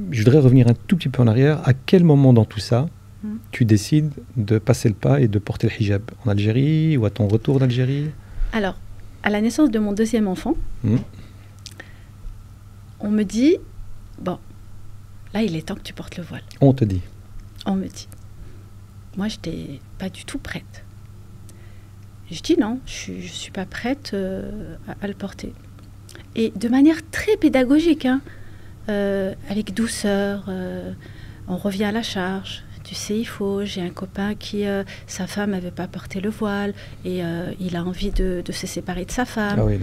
Je voudrais revenir un tout petit peu en arrière. À quel moment dans tout ça, tu décides de passer le pas et de porter le hijab? En Algérie ou à ton retour d'Algérie? Alors, à la naissance de mon deuxième enfant, on me dit, bon, là, il est temps que tu portes le voile. On te dit? On me dit. Moi, je n'étais pas du tout prête. Je dis non, je ne suis pas prête à le porter. Et de manière très pédagogique, hein, avec douceur, on revient à la charge. Tu sais, il faut, j'ai un copain qui, sa femme n'avait pas porté le voile et il a envie de se séparer de sa femme. Ah oui,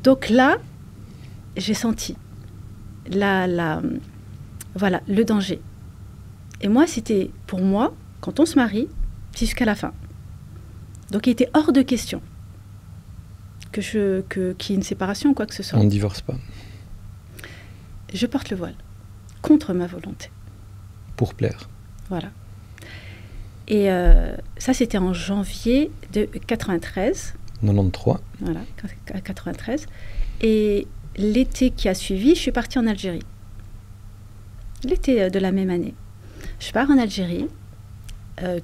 donc là, j'ai senti voilà, le danger. Et moi, c'était, pour moi, quand on se marie, c'est jusqu'à la fin. Donc il était hors de question qu'il y ait une séparation ou quoi que ce soit. On ne divorce pas. Je porte le voile, contre ma volonté. Pour plaire. Voilà. Et ça, c'était en janvier de 93. 93. Voilà, 93. Et l'été qui a suivi, je suis partie en Algérie. L'été de la même année. Je pars en Algérie,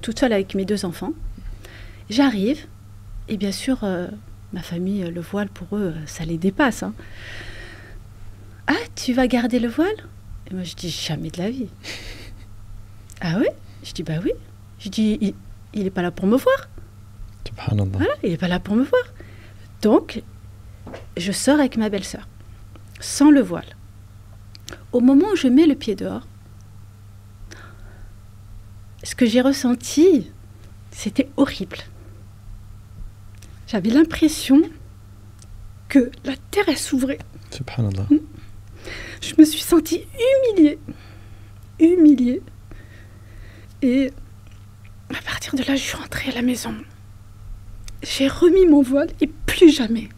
toute seule avec mes 2 enfants. J'arrive, et bien sûr, ma famille, le voile, pour eux, ça les dépasse. Hein. Ah, tu vas garder le voile? Et moi, je dis, jamais de la vie. Ah oui? Je dis, bah oui. Je dis, il n'est pas là pour me voir. Subhanallah. Voilà, il n'est pas là pour me voir. Donc, je sors avec ma belle-sœur, sans le voile. Au moment où je mets le pied dehors, ce que j'ai ressenti, c'était horrible. J'avais l'impression que la terre, elle s'ouvrait. Subhanallah. Je me suis sentie humiliée. Humiliée. Et à partir de là, je suis rentrée à la maison. J'ai remis mon voile et plus jamais.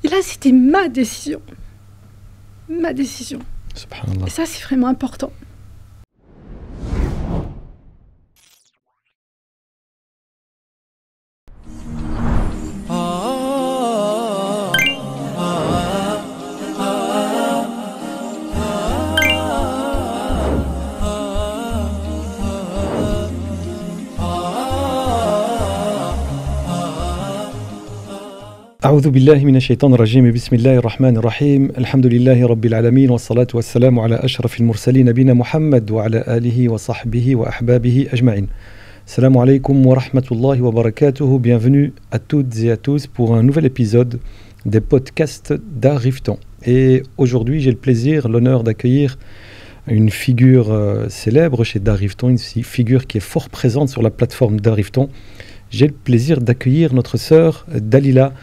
Et là, c'était ma décision. Ma décision. Subhanallah. Et ça, c'est vraiment important. أعوذ بالله من الشيطان الرجيم بسم الله الرحمن الرحيم الحمد لله رب العالمين والصلاة والسلام على أشرف المرسلين نبينا محمد وعلى آله وصحبه وأحبابه أجمعين. Salam alaikum wa rahmatullahi wa barakatuhu. Bienvenue à toutes et à tous pour un nouvel épisode des podcasts d'Art Rifton. Et aujourd'hui, j'ai le plaisir, l'honneur d'accueillir une figure célèbre chez D'Art Rifton, une figure qui est fort présente sur la plateforme D'Art Rifton. J'ai le plaisir d'accueillir notre sœur Dalila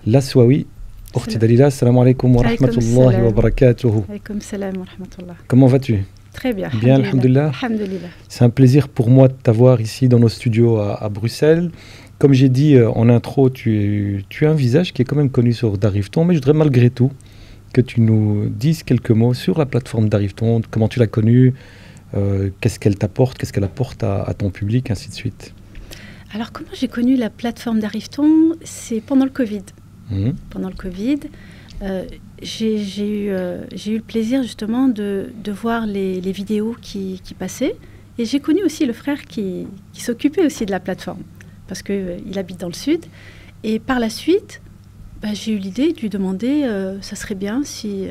Laswawi. Orti Dalila, salam alaikum wa rahmatullahi wa barakatuhu. Alaykoum salam wa rahmatullah. Comment vas-tu? Très bien. Bien, alhamdulillah. C'est un plaisir pour moi de t'avoir ici dans nos studios à Bruxelles. Comme j'ai dit en intro, tu as un visage qui est quand même connu sur D'Art Rifton, mais je voudrais malgré tout que tu nous dises quelques mots sur la plateforme D'Art Rifton, comment tu l'as connue, qu'est-ce qu'elle t'apporte, qu'est-ce qu'elle apporte à ton public, ainsi de suite. Alors, comment j'ai connu la plateforme D'Art Rifton? C'est pendant le Covid. Pendant le Covid, j'ai eu le plaisir justement de voir les vidéos qui passaient. Et j'ai connu aussi le frère qui s'occupait aussi de la plateforme, parce qu'il habite dans le sud. Et par la suite, j'ai eu l'idée de lui demander, ça serait bien si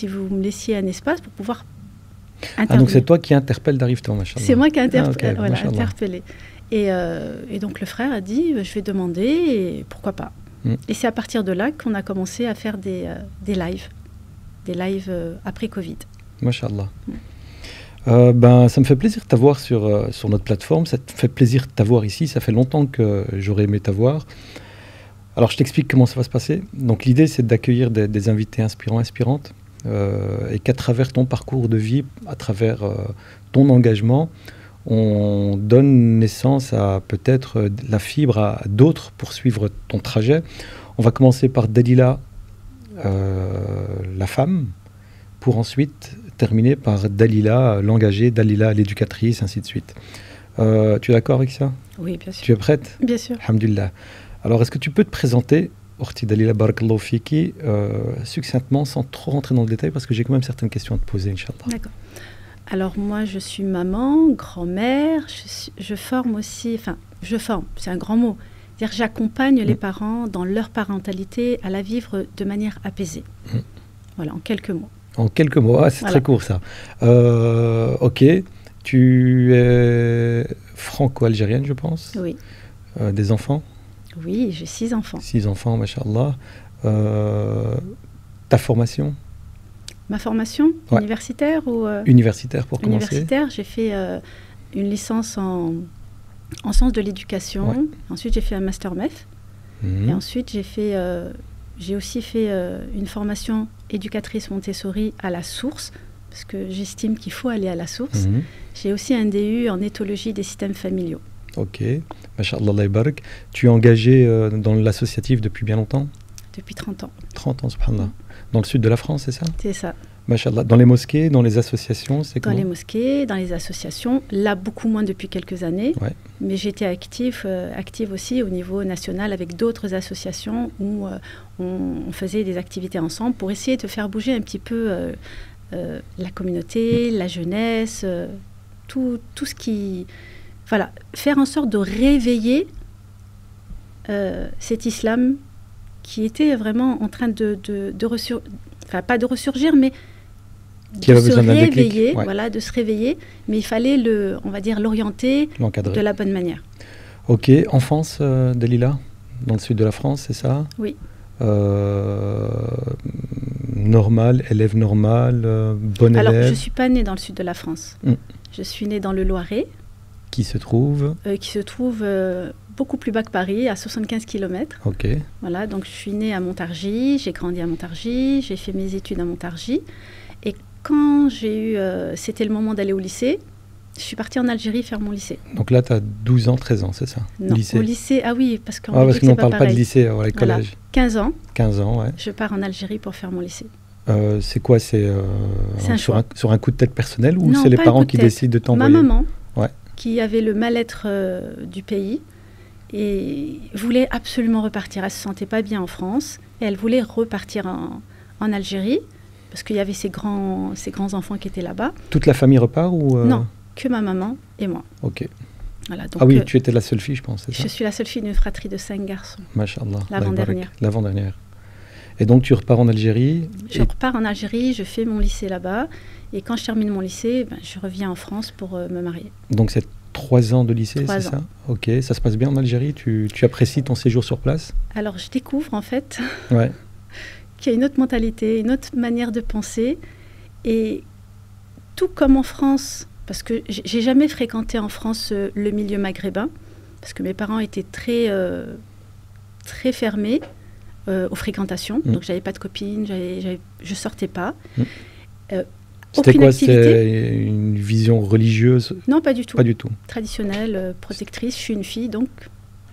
vous me laissiez un espace pour pouvoir intervenir. Ah, donc c'est toi qui interpelle D'Art Rifton, machallah. C'est moi qui ai interpellé. Et donc le frère a dit, je vais demander, et pourquoi pas. Et c'est à partir de là qu'on a commencé à faire des lives après Covid. Mashallah. Ça me fait plaisir de t'avoir sur notre plateforme, ça te fait plaisir de t'avoir ici, ça fait longtemps que j'aurais aimé t'avoir. Alors je t'explique comment ça va se passer. Donc l'idée c'est d'accueillir des invités inspirants, inspirantes, et qu'à travers ton parcours de vie, à travers ton engagement, on donne naissance à peut-être la fibre à d'autres pour suivre ton trajet. On va commencer par Dalila, la femme, pour ensuite terminer par Dalila, l'engagée, Dalila, l'éducatrice, ainsi de suite. Tu es d'accord avec ça? Oui, bien sûr. Tu es prête? Bien sûr. Alhamdulillah. Alors, est-ce que tu peux te présenter Okhti Dalila, barakallahu fiki, succinctement, sans trop rentrer dans le détail, parce que j'ai quand même certaines questions à te poser, Inch'Allah. D'accord. Alors moi, je suis maman, grand-mère, je forme aussi, enfin, je forme, c'est un grand mot. C'est-à-dire j'accompagne les parents dans leur parentalité à la vivre de manière apaisée. Voilà, en quelques mots. En quelques mots, c'est voilà. Très court ça. Ok, tu es franco-algérienne, je pense. Oui. Des enfants? Oui, j'ai 6 enfants. 6 enfants, mashallah. Ta formation? Ma formation universitaire ou universitaire pour commencer. Universitaire, j'ai fait une licence en sciences de l'éducation. Ouais. Ensuite, j'ai fait un master MEF. Et ensuite, j'ai aussi fait une formation éducatrice Montessori à la source, parce que j'estime qu'il faut aller à la source. J'ai aussi un DU en éthologie des systèmes familiaux. Ok, mashallah, Allah barak. Tu es engagé dans l'associatif depuis bien longtemps? Depuis 30 ans. 30 ans, subhanallah. Dans le sud de la France, c'est ça? C'est ça. Mashallah. Dans les mosquées, dans les associations, c'est comment? Dans les mosquées, dans les associations. Là, beaucoup moins depuis quelques années. Ouais. Mais j'étais active aussi au niveau national avec d'autres associations où on faisait des activités ensemble pour essayer de faire bouger un petit peu la communauté, la jeunesse, tout ce qui... Voilà, faire en sorte de réveiller cet islam qui était vraiment en train de enfin pas de ressurgir, mais de se réveiller, voilà, de se réveiller, mais il fallait on va dire l'orienter de la bonne manière. Ok, enfance, Dalila, dans le sud de la France, c'est ça? Oui. Normal, élève normal, bonne élève? Alors, je ne suis pas née dans le sud de la France. Je suis née dans le Loiret. Qui se trouve beaucoup plus bas que Paris, à 75 km. Ok. Voilà, donc je suis née à Montargis, j'ai grandi à Montargis, j'ai fait mes études à Montargis. Et quand c'était le moment d'aller au lycée, je suis partie en Algérie faire mon lycée. Donc là, tu as 12 ans, 13 ans, c'est ça? Non, lycée. Au lycée, ah oui, parce qu'on parce qu'on ne parle pas de lycée, les collèges. Voilà, 15 ans. 15 ans, ouais. Je pars en Algérie pour faire mon lycée. C'est quoi? C'est sur un coup de tête personnel ou c'est les parents qui décident de t'envoyer? Ma maman, qui avait le mal-être du pays et voulait absolument repartir. Elle ne se sentait pas bien en France et elle voulait repartir en Algérie parce qu'il y avait ses grands-enfants qui étaient là-bas. Toute la famille repart ou Non, que ma maman et moi. Ok. Voilà, donc, ah oui, tu étais la seule fille, je pense, c'est ça? Je suis la seule fille d'une fratrie de 5 garçons. Masha'Allah. L'avant-dernière. L'avant-dernière. Et donc, tu repars en Algérie? Je repars en Algérie, je fais mon lycée là-bas. Et quand je termine mon lycée, je reviens en France pour me marier. Donc, c'est 3 ans de lycée, 3 c'est ans. ça? Ok. Ça se passe bien en Algérie? Tu apprécies ton séjour sur place? Alors, je découvre, en fait, ouais. qu'il y a une autre mentalité, une autre manière de penser. Et tout comme en France, parce que j'ai jamais fréquenté en France le milieu maghrébin, parce que mes parents étaient très fermés aux fréquentations. Donc, j'avais pas de copines, je sortais pas. C'était quoi? C'était une vision religieuse? Non, pas du tout. Pas du tout. Traditionnelle, protectrice. Je suis une fille, donc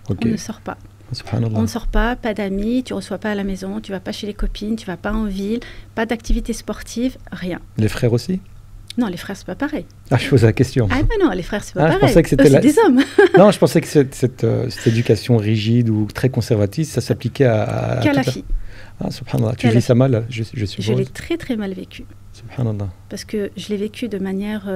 on ne sort pas. Subhanallah. On ne sort pas d'amis, tu ne reçois pas à la maison, tu ne vas pas chez les copines, tu ne vas pas en ville, pas d'activité sportive, rien. Les frères aussi? Non, les frères, c'est pas pareil. Ah, je pose la question. Ah non, les frères, c'est pas pareil. Je pensais que c'était c'est des hommes. Non, je pensais que cette éducation rigide ou très conservatrice, ça s'appliquait qu'à la fille. Ah, subhanallah. Tu vis ça mal, je suppose? Je l'ai très, très mal vécu. Subhanallah. Parce que je l'ai vécu de manière...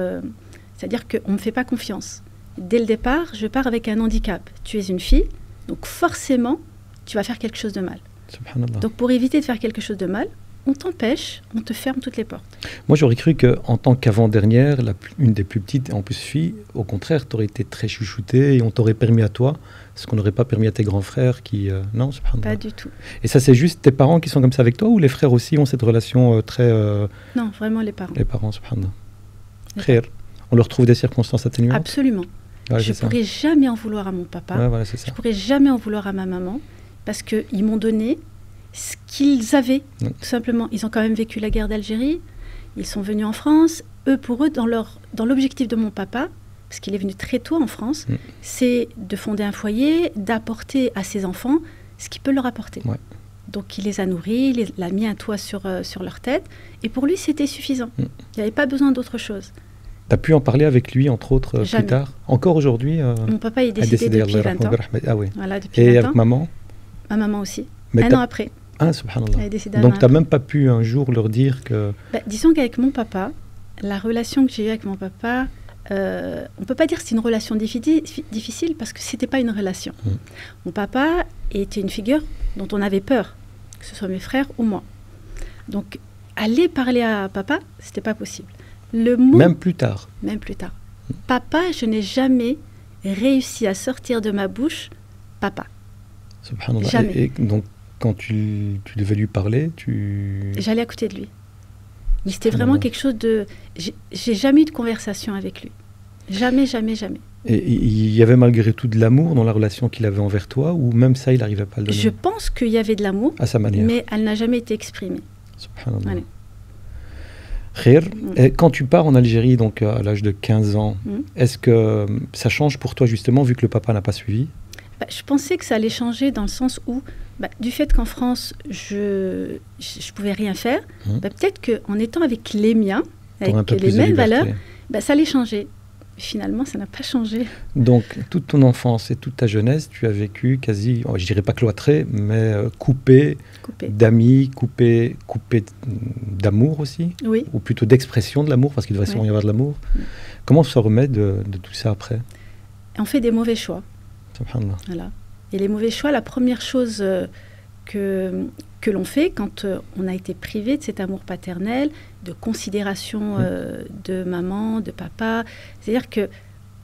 c'est-à-dire qu'on ne me fait pas confiance. Dès le départ, je pars avec un handicap. Tu es une fille, donc forcément, tu vas faire quelque chose de mal. Subhanallah. Donc pour éviter de faire quelque chose de mal, on t'empêche, on te ferme toutes les portes. Moi, j'aurais cru qu'en tant qu'avant-dernière, une des plus petites, et en plus fille, au contraire, tu aurais été très chouchoutée et on t'aurait permis à toi, ce qu'on n'aurait pas permis à tes grands frères qui... Non, subhanallah. Pas du tout. Et ça, c'est juste tes parents qui sont comme ça avec toi ou les frères aussi ont cette relation très... Non, vraiment les parents. Les parents, subhanallah. Khair. On leur trouve des circonstances atténuantes? Absolument. Ouais, je ne pourrais jamais en vouloir à mon papa. Ouais, voilà, c'est ça. Je ne pourrais jamais en vouloir à ma maman parce qu'ils m'ont donné ce qu'ils avaient, tout simplement. Ils ont quand même vécu la guerre d'Algérie, ils sont venus en France. Pour eux, dans l'objectif de mon papa, parce qu'il est venu très tôt en France, c'est de fonder un foyer, d'apporter à ses enfants ce qu'il peut leur apporter. Ouais. Donc il les a nourris, il a mis un toit sur leur tête, et pour lui, c'était suffisant. Il n'y avait pas besoin d'autre chose. Tu as pu en parler avec lui, entre autres, Jamais. plus tard? Encore aujourd'hui Mon papa est décédé depuis 20 ans. Ah oui. Voilà, depuis et 20 avec ans. maman? Ma maman aussi. Mais un an après. Ah, subhanallah. Elle est décédée un Donc an tu n'as après. même pas pu un jour leur dire que... Disons qu'avec mon papa, la relation que j'ai eue avec mon papa, on ne peut pas dire que c'est une relation difficile parce que ce n'était pas une relation. Mon papa était une figure dont on avait peur, que ce soit mes frères ou moi. Donc, aller parler à papa, ce n'était pas possible. Le mot, Même plus tard. même plus tard. Papa, je n'ai jamais réussi à sortir de ma bouche papa. Subhanallah. Jamais. Et donc, quand tu devais lui parler, J'allais à côté de lui. Mais c'était Subhanallah. vraiment quelque chose de... J'ai jamais eu de conversation avec lui. Jamais, jamais, jamais. Et il y avait malgré tout de l'amour dans la relation qu'il avait envers toi, ou même ça, il n'arrivait pas à le donner Je pense qu'il y avait de l'amour, à sa manière. mais elle n'a jamais été exprimée. Subhanallah. Voilà. Khair. Et quand tu pars en Algérie, donc à l'âge de 15 ans, Mm. est-ce que ça change pour toi justement, vu que le papa n'a pas suivi? Je pensais que ça allait changer dans le sens où, du fait qu'en France, je pouvais rien faire, peut-être qu'en étant avec les miens, avec T'aurais un peu les plus de mêmes liberté. valeurs, ça allait changer. Finalement, ça n'a pas changé. Donc, toute ton enfance et toute ta jeunesse, tu as vécu quasi, je dirais pas cloîtré, mais coupé Coupé. d'amis, coupé d'amour aussi, Oui. ou plutôt d'expression de l'amour, parce qu'il devrait sûrement y avoir de l'amour. Comment on se remet de tout ça après? On fait des mauvais choix. Subhanallah. Voilà. Et les mauvais choix, la première chose que l'on fait quand on a été privé de cet amour paternel, de considération de maman, de papa, c'est-à-dire que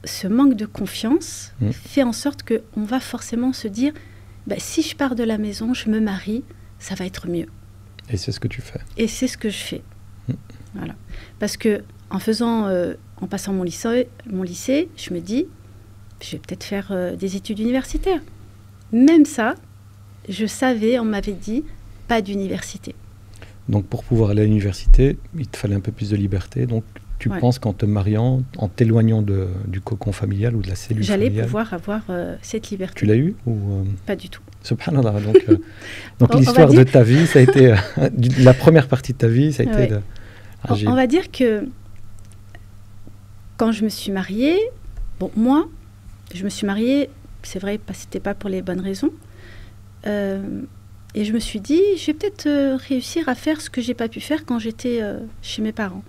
ce manque de confiance fait en sorte qu'on va forcément se dire si je pars de la maison, je me marie, ça va être mieux. Et c'est ce que tu fais. Et c'est ce que je fais. Voilà. Parce que en passant mon lycée, je me dis, je vais peut-être faire des études universitaires. Même ça, je savais, on m'avait dit, pas d'université. Donc pour pouvoir aller à l'université, il te fallait un peu plus de liberté. Donc tu penses qu'en te mariant, en t'éloignant du cocon familial ou de la cellule j'allais familiale, pouvoir avoir cette liberté. Tu l'as eu ou Pas du tout. Subhanallah. Donc l'histoire de ta vie, ça a été la première partie de ta vie, ça a été. On va dire que quand je me suis mariée, moi, je me suis mariée, c'est vrai, c'était pas pour les bonnes raisons. Et je me suis dit, je vais peut-être réussir à faire ce que j'ai pas pu faire quand j'étais chez mes parents.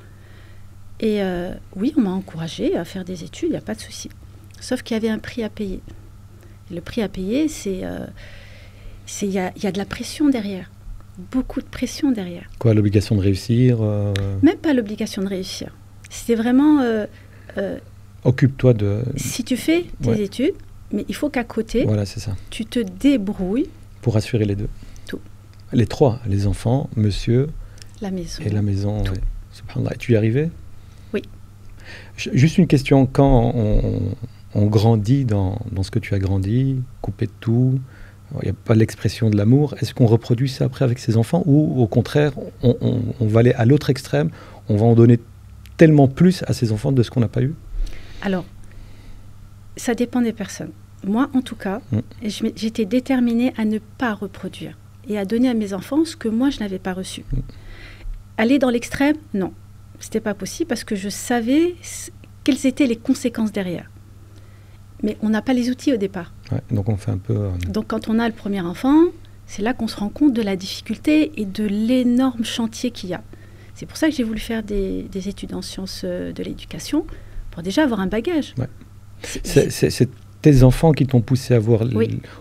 Et oui, on m'a encouragée à faire des études, il n'y a pas de souci. Sauf qu'il y avait un prix à payer. Et le prix à payer, il y a de la pression derrière. Beaucoup de pression derrière. Quoi, l'obligation de réussir Même pas l'obligation de réussir. C'était vraiment... occupe-toi de... Si tu fais tes études, mais il faut qu'à côté, voilà, c'est ça. Tu te débrouilles. Pour assurer les deux. Tout. Les trois, les enfants, monsieur... La maison. Et la maison, tout. Ouais. Subhanallah. Et tu y arrivais? Oui. Juste une question, quand on grandit dans ce que tu as grandi, coupé de tout, il n'y a pas l'expression de l'amour, est-ce qu'on reproduit ça après avec ses enfants ou au contraire, on va aller à l'autre extrême, on va en donner tellement plus à ses enfants de ce qu'on n'a pas eu? Alors, ça dépend des personnes. Moi, en tout cas, j'étais déterminée à ne pas reproduire et à donner à mes enfants ce que moi, je n'avais pas reçu. Aller dans l'extrême, non. C'était pas possible parce que je savais quelles étaient les conséquences derrière. Mais on n'a pas les outils au départ. Ouais, donc on fait un peu... Donc quand on a le premier enfant, c'est là qu'on se rend compte de la difficulté et de l'énorme chantier qu'il y a. C'est pour ça que j'ai voulu faire des études en sciences de l'éducation, pour déjà avoir un bagage. Ouais. C'est tes enfants qui t'ont poussé à voir...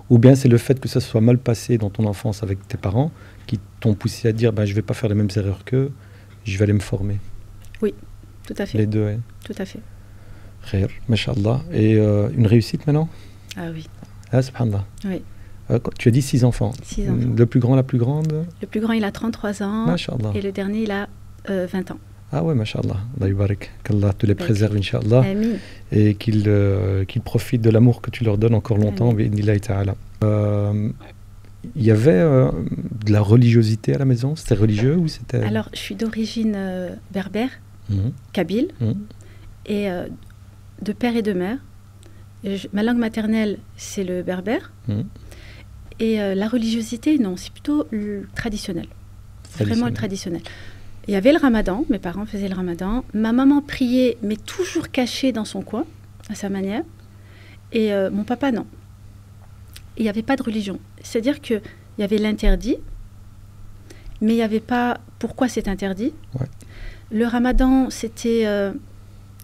Ou bien c'est le fait que ça se soit mal passé dans ton enfance avec tes parents qui t'ont poussé à dire je ne vais pas faire les mêmes erreurs qu'eux, je vais aller me former. Oui, tout à fait. Les deux, oui. Tout à fait. Khair, mashallah. Et une réussite maintenant? Ah oui. Ah, subhanallah. Oui. Tu as dit 6 enfants. 6 enfants. Le plus grand, la plus grande? Le plus grand, il a 33 ans. Mashallah. Et le dernier, il a 20 ans. Ah ouais, mashallah. Allah yubarik. Qu'Allah te les préserve, Inch'Allah. Amin. Et qu'ils profitent de l'amour que tu leur donnes encore longtemps. Bi'idhnillahi ta'ala. Il y avait de la religiosité à la maison? C'était religieux ou c'était... Alors, je suis d'origine berbère, kabyle, et de père et de mère. Ma langue maternelle, c'est le berbère. Et la religiosité, non, c'est plutôt le traditionnel. Vraiment le traditionnel. Il y avait le ramadan, mes parents faisaient le ramadan. Ma maman priait, mais toujours cachée dans son coin, à sa manière. Et mon papa, non. Il n'y avait pas de religion. C'est-à-dire que Il y avait l'interdit, mais il n'y avait pas pourquoi c'est interdit. Ouais. Le ramadan, c'était...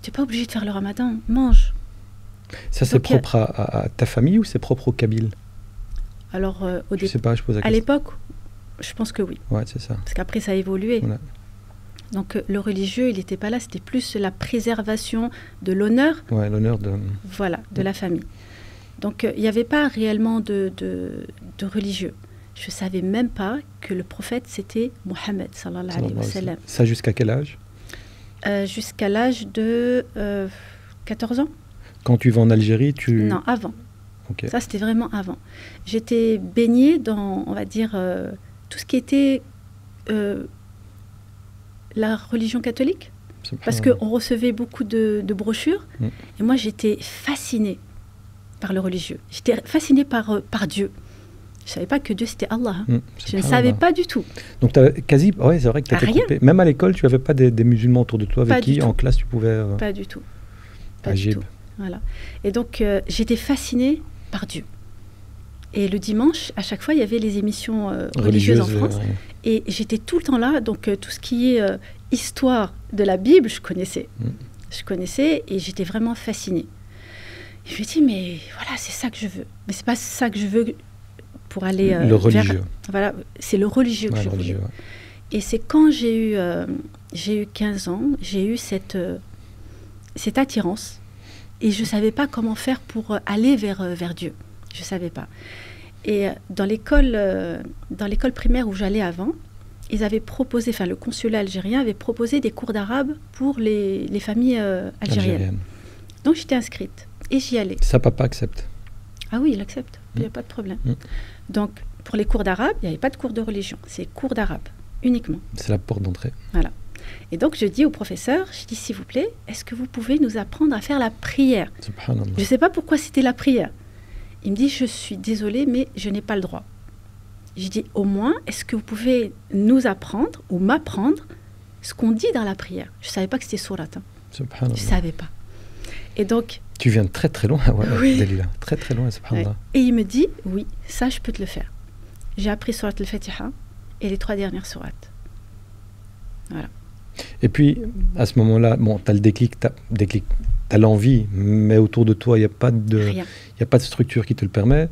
tu n'es pas obligé de faire le ramadan, mange. Ça, c'est propre à ta famille ou c'est propre aux Kabyles? Alors, je sais pas, je pose la question. À l'époque, je pense que oui. Ouais, c'est ça. Parce qu'après, ça a évolué. Voilà. Donc, le religieux, il n'était pas là. C'était plus la préservation de l'honneur. Ouais, l'honneur de... Voilà, de la famille. Donc, il n'y avait pas réellement de religieux. Je ne savais même pas que le prophète, c'était Mohammed, sallallahu alayhi wa sallam. Ça jusqu'à quel âge? Jusqu'à l'âge de 14 ans. Quand tu vas en Algérie, tu... Non, avant. Okay. Ça, c'était vraiment avant. J'étais baignée dans, on va dire, tout ce qui était la religion catholique. Parce qu'on recevait beaucoup de brochures. Et moi, j'étais fascinée par le religieux. J'étais fascinée par Dieu. Je ne savais pas que Dieu, c'était Allah. Hein. Je ne savais pas du tout. Donc, tu avais quasi... Ouais, c'est vrai que tu étais coupée. Même à l'école, tu n'avais pas des musulmans autour de toi avec qui, en classe, tu pouvais... Pas du tout. Pas du tout. Voilà. Et donc, j'étais fascinée par Dieu. Et le dimanche, à chaque fois, il y avait les émissions religieuses en France. Et j'étais tout le temps là. Donc, tout ce qui est histoire de la Bible, je connaissais. Je connaissais et j'étais vraiment fascinée. Et je me dis, mais voilà, c'est ça que je veux. Mais c'est pas ça que je veux pour aller le religieux. Voilà, c'est le religieux que je voulais. Ouais. Et c'est quand j'ai eu 15 ans, j'ai eu cette attirance. Et je ne savais pas comment faire pour aller vers Dieu. Je ne savais pas. Et dans l'école primaire où j'allais avant, ils avaient proposé, enfin le consulat algérien avait proposé des cours d'arabe pour les familles algériennes. Donc j'étais inscrite et j'y allais. Ça, papa accepte? Ah oui, il accepte, il n'y a pas de problème. Donc pour les cours d'arabe, il n'y avait pas de cours de religion, c'est cours d'arabe uniquement. C'est la porte d'entrée. Voilà. Et donc, je dis au professeur, je dis, s'il vous plaît, est-ce que vous pouvez nous apprendre à faire la prière? Je ne sais pas pourquoi c'était la prière. Il me dit, je suis désolée, mais je n'ai pas le droit. Je dis, au moins, est-ce que vous pouvez nous apprendre ou m'apprendre ce qu'on dit dans la prière? Je ne savais pas que c'était sourate. Hein. Je ne savais pas. Et donc... Tu viens de très très loin, oui. Dalila. Très très loin, subhanallah. Et il me dit, oui, ça, je peux te le faire. J'ai appris sourate al-Fatiha et les 3 dernières sourates. Voilà. Et puis, à ce moment-là, bon, tu as le déclic, tu as l'envie, mais autour de toi, il n'y a pas de structure qui te le permet.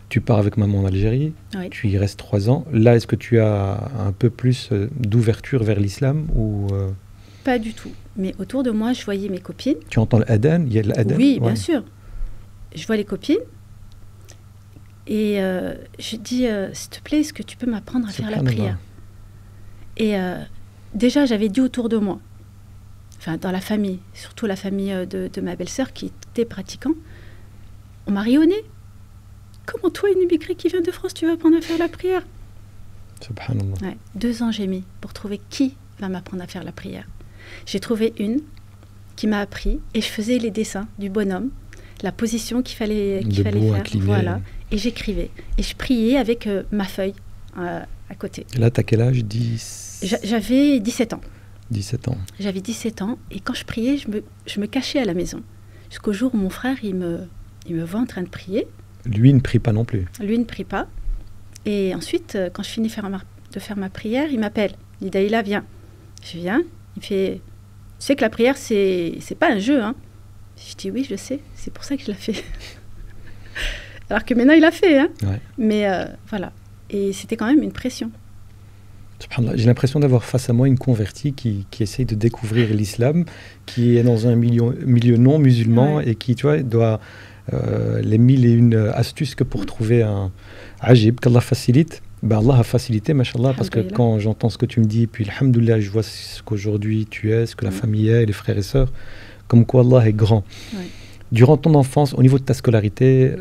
Tu pars avec maman en Algérie, tu y restes 3 ans. Là, est-ce que tu as un peu plus d'ouverture vers l'islam ou Pas du tout. Mais autour de moi, je voyais mes copines. Tu entends l'adhan? Il y a l'adhan? Oui, bien sûr. Je vois les copines. Et je dis, s'il te plaît, est-ce que tu peux m'apprendre à faire la prière? Et... déjà, j'avais dit autour de moi, enfin dans la famille, surtout la famille de ma belle-sœur qui était pratiquant, on m'a rayonné. Comment toi, une immigrée qui vient de France, tu vas apprendre à faire la prière? Subhanallah. Ouais, 2 ans j'ai mis pour trouver qui va m'apprendre à faire la prière. J'ai trouvé une qui m'a appris et je faisais les dessins du bonhomme, la position qu'il fallait faire, incliné. Voilà, et j'écrivais. Et je priais avec ma feuille à côté. Et là, tu as quel âge? J'avais 17 ans. 17 ans. J'avais 17 ans et quand je priais, je me cachais à la maison. Jusqu'au jour où mon frère, il me voit en train de prier. Lui ne prie pas non plus. Lui ne prie pas. Et ensuite, quand je finis de faire ma prière, il m'appelle. Il dit, Daïla, viens. Je viens. Il fait, tu sais que la prière, c'est pas un jeu. Hein. Je dis, oui, je le sais. C'est pour ça que je l'ai fait. Alors que maintenant, il l'a fait. Hein. Ouais. Mais voilà. Et c'était quand même une pression. J'ai l'impression d'avoir face à moi une convertie qui essaye de découvrir l'islam, qui est dans un milieu non musulman et qui, tu vois, doit les 1001 astuces que pour trouver un ajib, qu'Allah facilite. Ben Allah a facilité, mashallah, parce que quand j'entends ce que tu me dis, puis alhamdoulilah, je vois ce qu'aujourd'hui tu es, ce que la famille est, les frères et sœurs, comme quoi Allah est grand. Ouais. Durant ton enfance, au niveau de ta scolarité,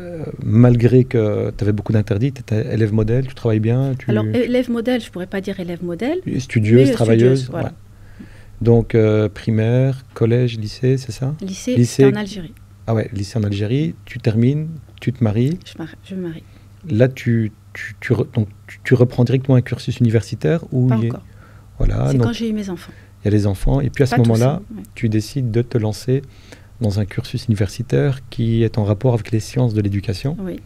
malgré que tu avais beaucoup d'interdits, tu étais élève modèle, tu travailles bien? Alors, élève modèle, je ne pourrais pas dire élève modèle. Studieuse, travailleuse. Voilà. Ouais. Donc, primaire, collège, lycée, c'est ça? Lycée en Algérie. Ah ouais, lycée en Algérie, tu termines, tu te maries. Je me marie. Là, tu reprends directement un cursus universitaire ou pas encore. Voilà, c'est quand j'ai eu mes enfants. Il y a les enfants, et puis à ce moment-là, ouais. Tu décides de te lancer dans un cursus universitaire qui est en rapport avec les sciences de l'éducation. Oui.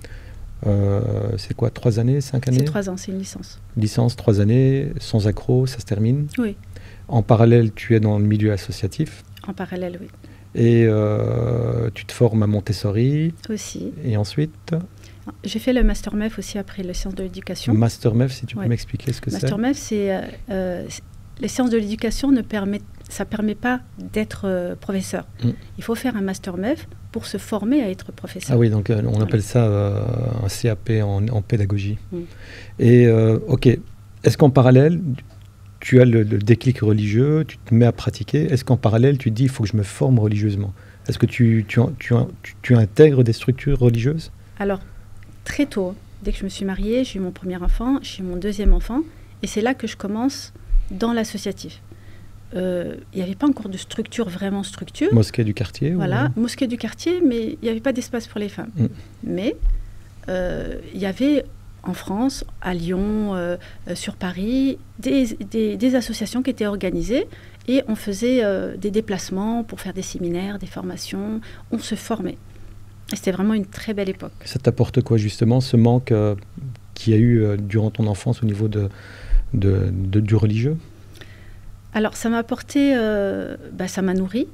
C'est quoi, 3 années, 5 années? C'est 3 ans, c'est une licence. Licence, 3 années, sans accro, ça se termine. Oui. En parallèle, tu es dans le milieu associatif. En parallèle, oui. Et tu te formes à Montessori. Aussi. Et ensuite? J'ai fait le Master MEF aussi après les sciences de l'éducation. Master MEF, si tu peux m'expliquer ce que c'est. Master MEF, c'est les sciences de l'éducation ça permet pas d'être professeur. Il faut faire un Master MEF pour se former à être professeur. Ah oui, donc on appelle ça un CAP en pédagogie. Et ok, est-ce qu'en parallèle, tu as le déclic religieux, tu te mets à pratiquer? Est-ce qu'en parallèle, tu te dis, il faut que je me forme religieusement? Est-ce que tu intègres des structures religieuses? Alors, très tôt, dès que je me suis mariée, j'ai eu mon premier enfant, j'ai eu mon deuxième enfant, et c'est là que je commence dans l'associatif. Il n'y avait pas encore de structure, vraiment structure. Mosquée du quartier? Voilà, mosquée du quartier, mais il n'y avait pas d'espace pour les femmes. Mais il y avait en France, à Lyon, sur Paris, des associations qui étaient organisées, et on faisait des déplacements pour faire des séminaires, des formations, on se formait. Et c'était vraiment une très belle époque. Ça t'apporte quoi justement, ce manque qu'il y a eu durant ton enfance au niveau du religieux? Alors ça m'a apporté, ça m'a nourri,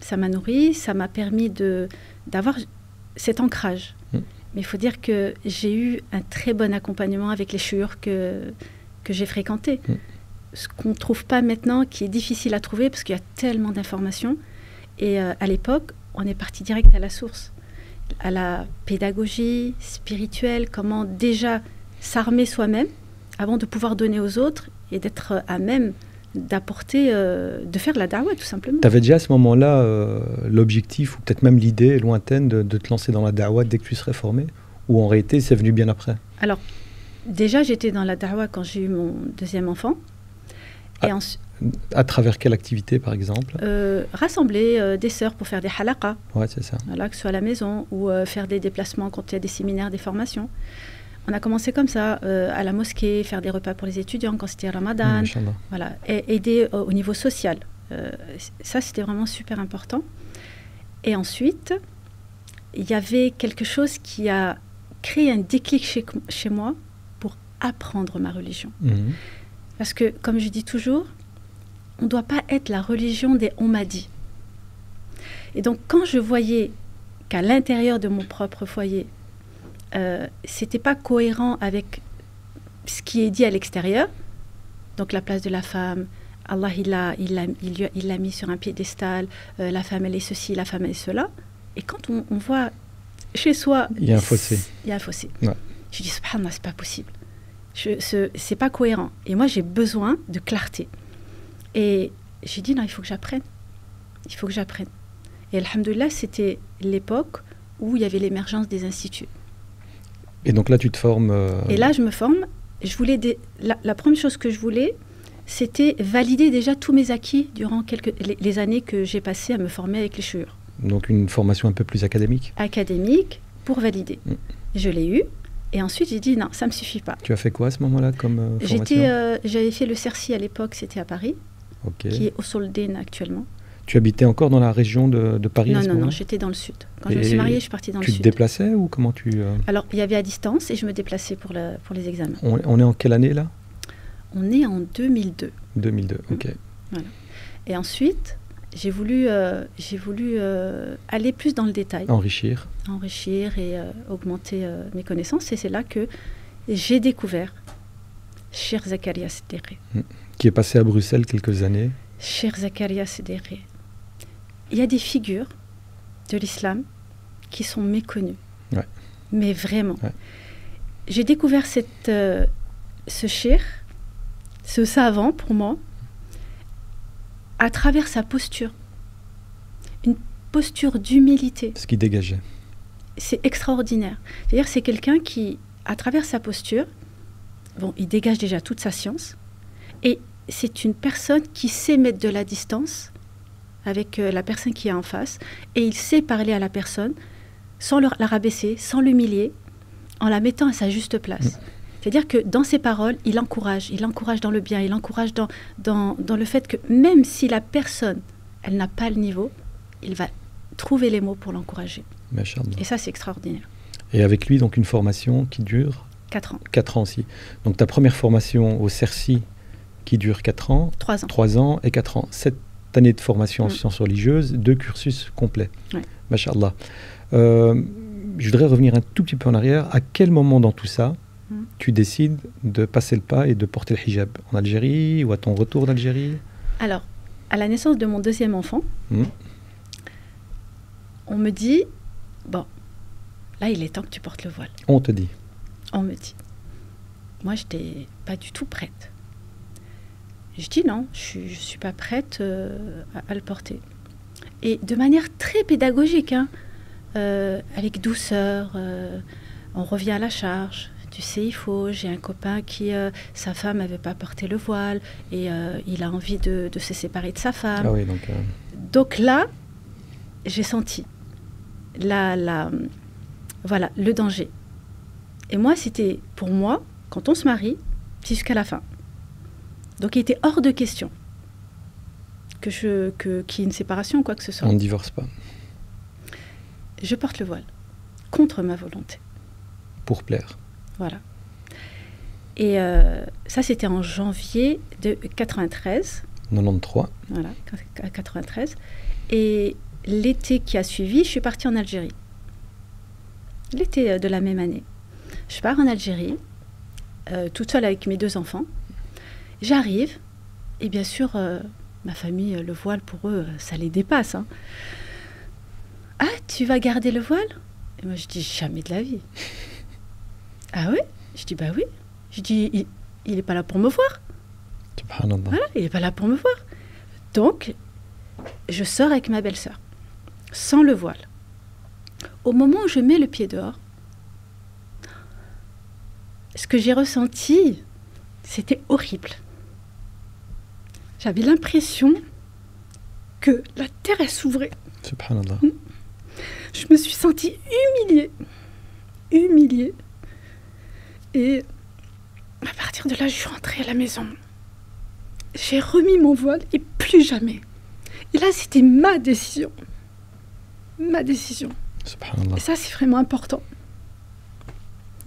ça m'a permis d'avoir cet ancrage. Mais il faut dire que j'ai eu un très bon accompagnement avec les chouïours que j'ai fréquentés. Ce qu'on ne trouve pas maintenant, qui est difficile à trouver parce qu'il y a tellement d'informations. Et à l'époque, on est parti direct à la source, à la pédagogie spirituelle, comment déjà s'armer soi-même avant de pouvoir donner aux autres et d'être à même d'apporter, de faire de la da'wa tout simplement. Tu avais déjà à ce moment-là l'objectif ou peut-être même l'idée lointaine de te lancer dans la da'wa dès que tu serais formé, ou en réalité c'est venu bien après? Alors déjà j'étais dans la da'wa quand j'ai eu mon deuxième enfant. Et à travers quelle activité par exemple? Rassembler des sœurs pour faire des halaqas. Ouais, c'est ça. Voilà, que ce soit à la maison ou faire des déplacements quand il y a des séminaires, des formations. On a commencé comme ça, à la mosquée, faire des repas pour les étudiants quand c'était Ramadan. Voilà, et aider au niveau social. Ça, c'était vraiment super important. Et ensuite, il y avait quelque chose qui a créé un déclic chez moi pour apprendre ma religion. Parce que, comme je dis toujours, on ne doit pas être la religion des « on m'a dit ». Et donc, quand je voyais qu'à l'intérieur de mon propre foyer, c'était pas cohérent avec ce qui est dit à l'extérieur, donc la place de la femme, Allah il l'a mis sur un piédestal, la femme elle est ceci, la femme elle est cela, et quand on voit chez soi, il y a un fossé. Il y a un fossé. Ouais. Je dis subhanallah, c'est pas possible. C'est pas cohérent. Et moi j'ai besoin de clarté. Et j'ai dit non, il faut que j'apprenne. Il faut que j'apprenne. Et alhamdoulilah, c'était l'époque où il y avait l'émergence des instituts. Et donc là, tu te formes... Et là, je me forme. Je voulais la première chose que je voulais, c'était valider déjà tous mes acquis durant les années que j'ai passées à me former avec les chouïours. Donc une formation un peu plus académique? Académique, pour valider. Je l'ai eu. Et ensuite, j'ai dit non, ça ne me suffit pas. Tu as fait quoi à ce moment-là comme formation? J'avais fait le CERCI à l'époque, c'était à Paris, qui est au Soldin actuellement. Tu habitais encore dans la région de Paris? Non, j'étais dans le sud. Quand je me suis mariée, je suis partie dans le sud. Tu te déplaçais ou comment tu... Alors, il y avait à distance et je me déplaçais pour les examens. On est en quelle année là? On est en 2002. 2002, ok. Voilà. Et ensuite, j'ai voulu aller plus dans le détail. Enrichir et augmenter mes connaissances. Et c'est là que j'ai découvert Cheikh Zakaria Siddiqui. Qui est passé à Bruxelles quelques années. Cheikh Zakaria Siddiqui. Il y a des figures de l'islam qui sont méconnues. Ouais. Mais vraiment. Ouais. J'ai découvert ce cheikh, ce savant pour moi, à travers sa posture. Une posture d'humilité. Ce qui dégageait. C'est extraordinaire. C'est-à-dire c'est quelqu'un qui, à travers sa posture, il dégage déjà toute sa science, et c'est une personne qui sait mettre de la distance avec la personne qui est en face, et il sait parler à la personne sans la rabaisser, sans l'humilier, en la mettant à sa juste place. C'est-à-dire que dans ses paroles, il encourage dans le bien, il encourage dans le fait que même si la personne, elle n'a pas le niveau, il va trouver les mots pour l'encourager. Et ça, c'est extraordinaire. Et avec lui, donc une formation qui dure 4 ans. 4 ans aussi. Donc ta première formation au CERCI qui dure 4 ans, 3 ans. 3 ans et 4 ans. 7 années de formation en sciences religieuses, 2 cursus complets. Ouais. Masha'Allah. Je voudrais revenir un tout petit peu en arrière. À quel moment dans tout ça, tu décides de passer le pas et de porter le hijab? En Algérie ou à ton retour d'Algérie? Alors, à la naissance de mon deuxième enfant, on me dit, bon, là, il est temps que tu portes le voile. On te dit. On me dit. Moi, je n'étais pas du tout prête. Je dis non, je ne suis pas prête à le porter. Et de manière très pédagogique, hein, avec douceur, on revient à la charge. Tu sais, j'ai un copain qui, sa femme n'avait pas porté le voile et il a envie de se séparer de sa femme. Ah oui, donc là, j'ai senti voilà, le danger. Et moi, c'était, pour moi, quand on se marie, c'est jusqu'à la fin. Donc il était hors de question qu'il y ait une séparation ou quoi que ce soit. On ne divorce pas. Je porte le voile, contre ma volonté. Pour plaire. Voilà. Et ça, c'était en janvier de 93. 93. Voilà, 93. Et l'été qui a suivi, je suis partie en Algérie. L'été de la même année. Je pars en Algérie, toute seule avec mes 2 enfants. J'arrive, et bien sûr, ma famille, le voile, pour eux, ça les dépasse. Hein. Ah, tu vas garder le voile? Et moi, je dis, jamais de la vie. Ah oui? Je dis, bah oui. Je dis, il n'est pas là pour me voir. Subhanallah. Voilà, il n'est pas là pour me voir. Donc, je sors avec ma belle-sœur, sans le voile. Au moment où je mets le pied dehors, ce que j'ai ressenti, c'était horrible. J'avais l'impression que la terre, elle s'ouvrait. Subhanallah. Je me suis sentie humiliée. Et à partir de là, je suis rentrée à la maison. J'ai remis mon voile et plus jamais. Et là, c'était ma décision. Ma décision. Subhanallah. Et ça, c'est vraiment important.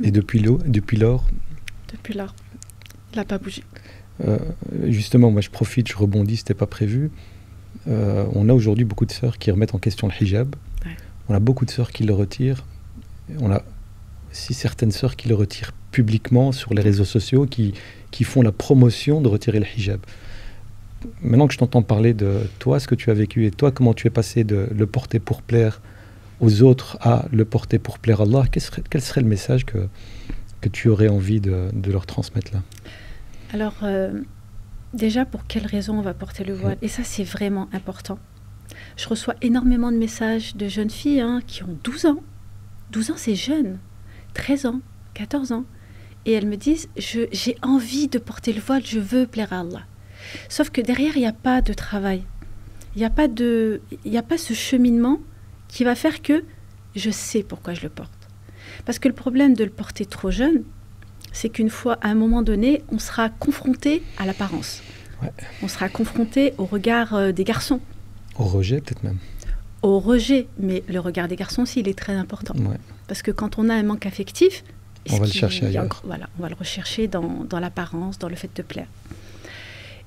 Et depuis lors? Depuis lors, il n'a pas bougé. Justement, moi je profite, je rebondis, c'était pas prévu. On a aujourd'hui beaucoup de sœurs qui remettent en question le hijab. Ouais. On a beaucoup de sœurs qui le retirent. On a aussi certaines sœurs qui le retirent publiquement sur les réseaux sociaux, qui font la promotion de retirer le hijab. Maintenant que je t'entends parler de toi, ce que tu as vécu, et toi, comment tu es passé de le porter pour plaire aux autres à le porter pour plaire à Allah, quel serait le message que tu aurais envie de leur transmettre là? Alors, déjà, pour quelles raisons on va porter le voile? Et ça, c'est vraiment important. Je reçois énormément de messages de jeunes filles qui ont 12 ans. 12 ans, c'est jeune. 13 ans, 14 ans. Et elles me disent, j'ai envie de porter le voile, je veux plaire à Allah. Sauf que derrière, il n'y a pas de travail. Il n'y a pas ce cheminement qui va faire que je sais pourquoi je le porte. Parce que le problème de le porter trop jeune, c'est qu'une fois, à un moment donné, on sera confronté à l'apparence. Ouais. On sera confronté au regard des garçons. Au rejet, peut-être même. Au rejet, mais le regard des garçons aussi, il est très important. Ouais. Parce que quand on a un manque affectif, on va le chercher ailleurs. Voilà, on va le rechercher dans l'apparence, dans le fait de plaire.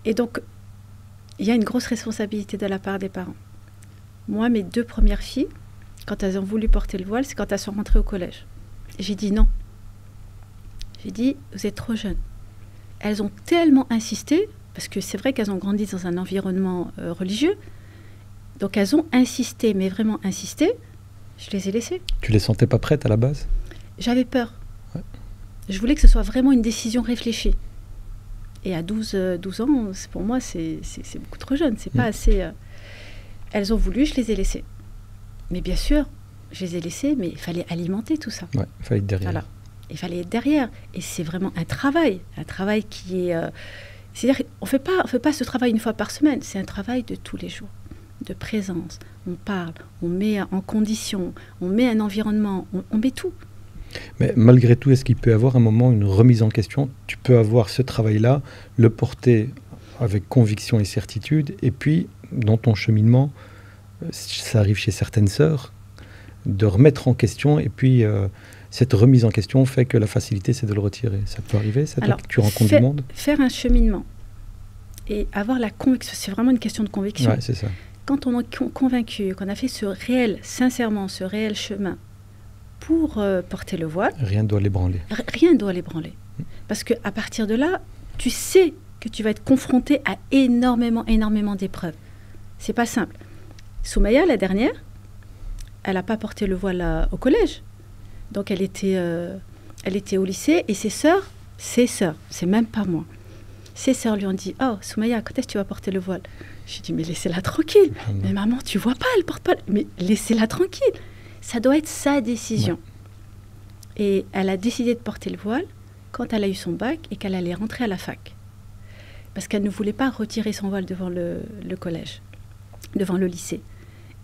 Et donc, il y a une grosse responsabilité de la part des parents. Moi, mes 2 premières filles, quand elles ont voulu porter le voile, c'est quand elles sont rentrées au collège. J'ai dit non. J'ai dit, vous êtes trop jeunes. Elles ont tellement insisté, parce que c'est vrai qu'elles ont grandi dans un environnement religieux, donc elles ont insisté, mais vraiment insisté, je les ai laissées. Tu les sentais pas prêtes à la base? J'avais peur. Ouais. Je voulais que ce soit vraiment une décision réfléchie. Et à 12 ans, pour moi, c'est beaucoup trop jeune, c'est pas assez... Elles ont voulu, je les ai laissées. Mais bien sûr, je les ai laissées, mais il fallait alimenter tout ça. Ouais, il fallait être derrière. Voilà. Il fallait être derrière. Et c'est vraiment un travail qui est... c'est-à-dire qu'on ne fait pas ce travail une fois par semaine, c'est un travail de tous les jours, de présence. On parle, on met en condition, on met un environnement, on met tout. Mais malgré tout, est-ce qu'il peut y avoir un moment, une remise en question? Tu peux avoir ce travail-là, le porter avec conviction et certitude, et puis, dans ton cheminement, ça arrive chez certaines sœurs, de remettre en question, et puis cette remise en question fait que la facilité, c'est de le retirer. Ça peut arriver, ça? Alors, tu rencontres du monde? Faire un cheminement et avoir la conviction, c'est vraiment une question de conviction. Ouais, c'est ça. Quand on est convaincu, qu'on a fait ce réel, sincèrement, ce réel chemin pour porter le voile, rien ne doit l'ébranler. Rien ne doit l'ébranler. Parce qu'à partir de là, tu sais que tu vas être confronté à énormément d'épreuves. C'est pas simple. Soumaya, la dernière, elle n'a pas porté le voile au collège. Donc elle était au lycée, et ses sœurs, c'est même pas moi. Ses sœurs lui ont dit: oh, Soumaya, quand est-ce que tu vas porter le voile? J'ai dit: mais laissez-la tranquille. Mais maman, tu vois pas, elle porte pas. Mais laissez-la tranquille. Ça doit être sa décision. Ouais. Et elle a décidé de porter le voile quand elle a eu son bac et qu'elle allait rentrer à la fac. Parce qu'elle ne voulait pas retirer son voile devant le collège, devant le lycée.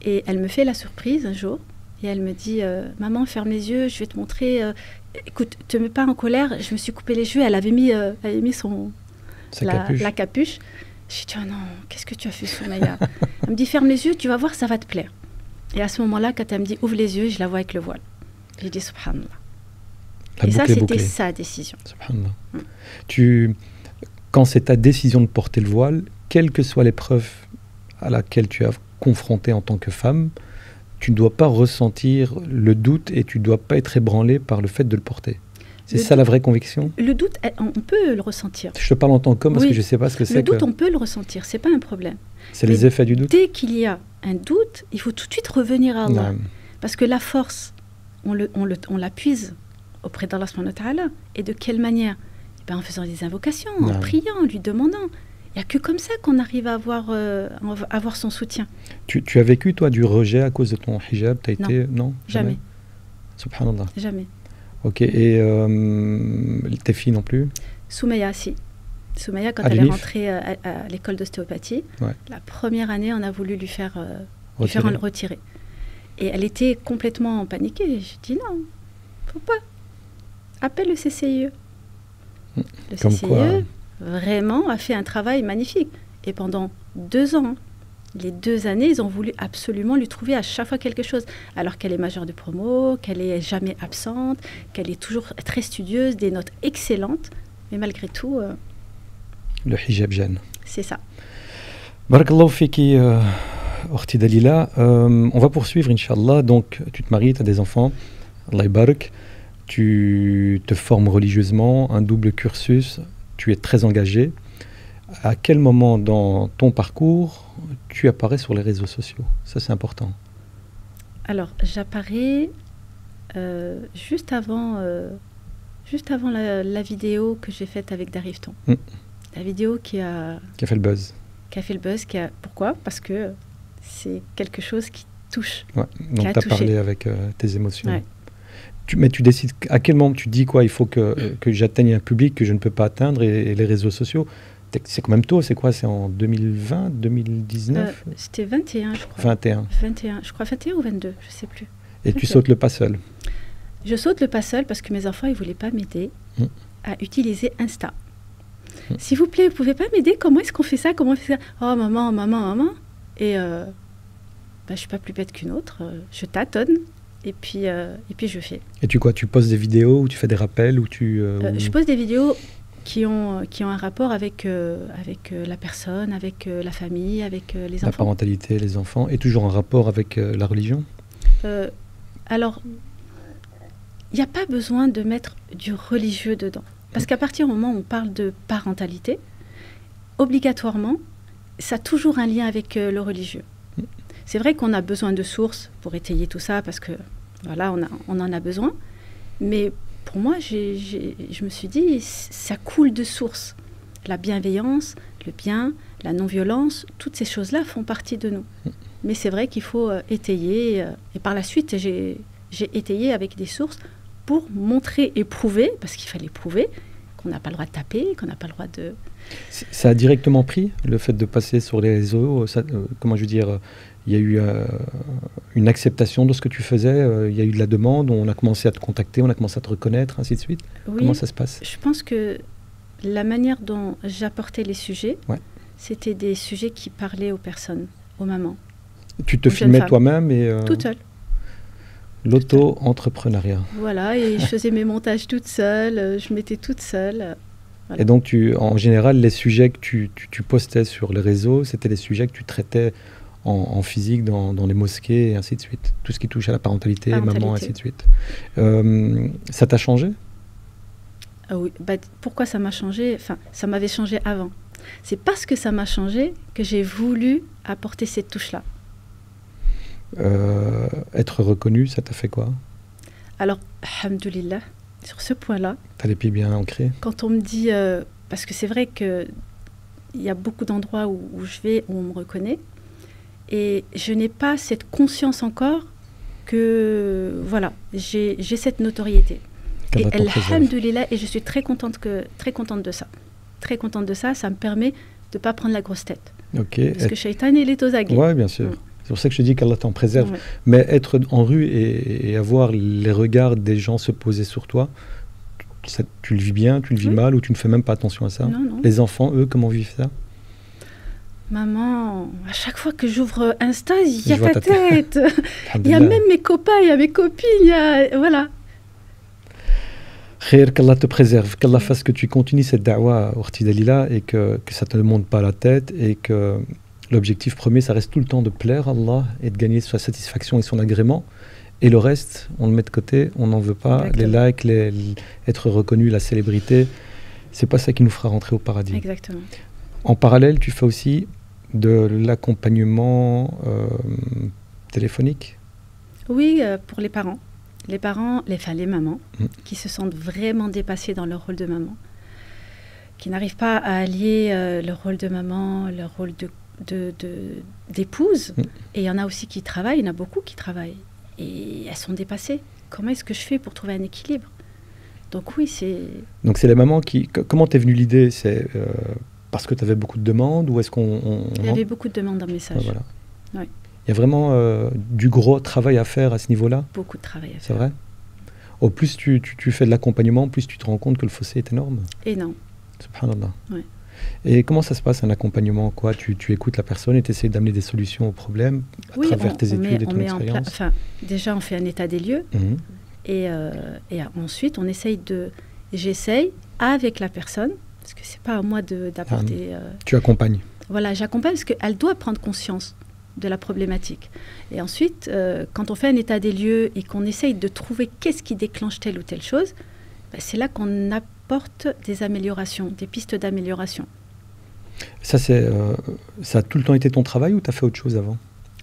Et elle me fait la surprise un jour, et elle me dit: maman, ferme les yeux, je vais te montrer. Écoute, te mets pas en colère, je me suis coupé les cheveux. Elle avait mis la capuche. J'ai dit: oh non, qu'est-ce que tu as fait, Soumaya? Elle me dit: ferme les yeux, tu vas voir, ça va te plaire. Et à ce moment-là, quand elle me dit: ouvre les yeux, je la vois avec le voile. J'ai dit: subhanallah. Et ça, c'était sa décision. Subhanallah. Quand c'est ta décision de porter le voile, quelle que soit l'épreuve à laquelle tu as confronté en tant que femme, tu ne dois pas ressentir le doute et tu ne dois pas être ébranlé par le fait de le porter. C'est ça la vraie conviction? Le doute, on peut le ressentir. Je te parle en tant qu'homme parce que je ne sais pas ce que c'est. Le doute, on peut le ressentir, ce n'est pas un problème. C'est les effets du doute? Dès qu'il y a un doute, il faut tout de suite revenir à Allah. Parce que la force, on la puise auprès d'Allah subhanahu wa ta'ala. Et de quelle manière? En faisant des invocations, en priant, en lui demandant. Il n'y a que comme ça qu'on arrive à avoir son soutien. Tu as vécu, toi, du rejet à cause de ton hijab? Non, jamais. Subhanallah. Jamais. Ok, et tes filles non plus? Soumaya, si. Soumaya, quand elle est rentrée à l'école d'ostéopathie, la première année, on a voulu lui faire le retirer. Et elle était complètement paniquée. J'ai dit: non, faut pas. Appelle le CCIE. Le CCIE, vraiment, a fait un travail magnifique. Et pendant 2 ans, les 2 années, ils ont voulu absolument lui trouver à chaque fois quelque chose. Alors qu'elle est majeure de promo, qu'elle est jamais absente, qu'elle est toujours très studieuse, des notes excellentes. Mais malgré tout... le hijab gêne. C'est ça. Barakallahu fiki, Okhti Dalila. On va poursuivre, Inch'Allah. Donc, tu te maries, tu as des enfants. Allah barak. Tu te formes religieusement, un double cursus. Tu es très engagé. À quel moment dans ton parcours tu apparais sur les réseaux sociaux? Ça, c'est important. Alors, j'apparais juste avant la vidéo que j'ai faite avec Darifton. La vidéo qui a fait le buzz. Pourquoi? Parce que c'est quelque chose qui touche. Ouais, donc tu as parlé avec tes émotions. Ouais. Mais tu décides, à quel moment tu dis quoi? Il faut que j'atteigne un public que je ne peux pas atteindre, et les réseaux sociaux, c'est quand même tôt, c'est quoi? C'est en 2020, 2019? C'était 21, je crois. 21. Je crois 21 ou 22, je ne sais plus. Et 21. Tu sautes le pas seul? Je saute le pas seul parce que mes enfants, ils ne voulaient pas m'aider à utiliser Insta. S'il vous plaît, vous ne pouvez pas m'aider? Comment est-ce qu'on fait ça? Comment on fait ça? Oh, maman. Et je ne suis pas plus bête qu'une autre. Je tâtonne. Et puis je fais. Et tu poses des vidéos ou tu fais des rappels ou je pose des vidéos qui ont un rapport avec la personne, avec la famille, avec les enfants. La parentalité, les enfants, et toujours en rapport avec la religion? Alors, il n'y a pas besoin de mettre du religieux dedans. Parce qu'à partir du moment où on parle de parentalité, obligatoirement, ça a toujours un lien avec le religieux. C'est vrai qu'on a besoin de sources pour étayer tout ça, parce que voilà, on en a besoin. Mais pour moi, je me suis dit, ça coule de sources. La bienveillance, le bien, la non-violence, toutes ces choses-là font partie de nous. Mais c'est vrai qu'il faut étayer. Et par la suite, j'ai étayé avec des sources pour montrer et prouver, parce qu'il fallait prouver, qu'on n'a pas le droit de taper, qu'on n'a pas le droit de... Ça a directement pris, le fait de passer sur les réseaux, comment je veux dire, il y a eu une acceptation de ce que tu faisais, il y a eu de la demande, on a commencé à te contacter, on a commencé à te reconnaître, ainsi de suite. Oui, comment ça se passe? Je pense que la manière dont j'apportais les sujets, c'était des sujets qui parlaient aux personnes, aux mamans. Tu te filmais toi-même toute seule. L'auto-entrepreneuriat. Voilà, et je faisais mes montages toute seule, je m'étais toute seule. Voilà. Et donc, en général, les sujets que tu postais sur les réseaux, c'était les sujets que tu traitais en physique dans les mosquées et ainsi de suite. Tout ce qui touche à la parentalité. Maman, ainsi de suite. Ça t'a changé? Ah oui, bah, pourquoi ça m'a changé? Enfin, ça m'avait changé avant. C'est parce que ça m'a changé que j'ai voulu apporter cette touche-là. Être reconnu, ça t'a fait quoi? Alors, alhamdoulilah, sur ce point-là... T'as les pieds bien ancrés? Quand on me dit... parce que c'est vrai qu'il y a beaucoup d'endroits où je vais, où on me reconnaît, et je n'ai pas cette conscience encore que, voilà, j'ai cette notoriété. Et alhamdoulilah, et je suis très contente de ça. Très contente de ça, ça me permet de ne pas prendre la grosse tête. Okay. Parce que Shaitan, il est aux aguets. Oui, bien sûr. C'est pour ça que je te dis qu'Allah t'en préserve. Ouais. Mais être en rue et avoir les regards des gens se poser sur toi, ça, tu le vis bien, tu le vis mal, ou tu ne fais même pas attention à ça? Non. Les enfants, eux, comment vivent ça? Maman, à chaque fois que j'ouvre Insta, il y a ta tête. Il y a même mes copains, il y a mes copines, voilà. Khair, qu'Allah te préserve, qu'Allah fasse que tu continues cette da'wa, Okhti Dalila, et que ça ne te monte pas la tête, et que l'objectif premier, ça reste tout le temps de plaire à Allah et de gagner sa satisfaction et son agrément. Et le reste, on le met de côté, on n'en veut pas. Exactement. Les likes, être reconnu, la célébrité, c'est pas ça qui nous fera rentrer au paradis. Exactement. En parallèle, tu fais aussi de l'accompagnement téléphonique? Oui, pour les parents. Les parents, les mamans, qui se sentent vraiment dépassées dans leur rôle de maman, qui n'arrivent pas à allier leur rôle de maman, leur rôle d'épouse. Et il y en a aussi qui travaillent, il y en a beaucoup qui travaillent. Et elles sont dépassées. Comment est-ce que je fais pour trouver un équilibre? Donc oui, c'est... Donc c'est les mamans qui... Comment t'es venue l'idée? C'est parce que tu avais beaucoup de demandes, ou est-ce qu'on... Il y avait beaucoup de demandes dans le message. Ah, voilà. Oui. Il y a vraiment du gros travail à faire à ce niveau-là? Beaucoup de travail à faire. C'est vrai? Au plus tu fais de l'accompagnement, plus tu te rends compte que le fossé est énorme. Énorme. Subhanallah. Oui. Et comment ça se passe un accompagnement, quoi? Tu écoutes la personne et tu essaies d'amener des solutions aux problèmes à travers tes études et ton expérience? Enfin, déjà, on fait un état des lieux. Et ensuite, on essaye j'essaye avec la personne, parce que c'est pas à moi d'apporter... Tu accompagnes? Voilà, j'accompagne parce qu'elle doit prendre conscience de la problématique. Et ensuite, quand on fait un état des lieux et qu'on essaye de trouver qu'est-ce qui déclenche telle ou telle chose, c'est là qu'on apporte des améliorations, des pistes d'amélioration. Ça a tout le temps été ton travail, ou tu as fait autre chose avant?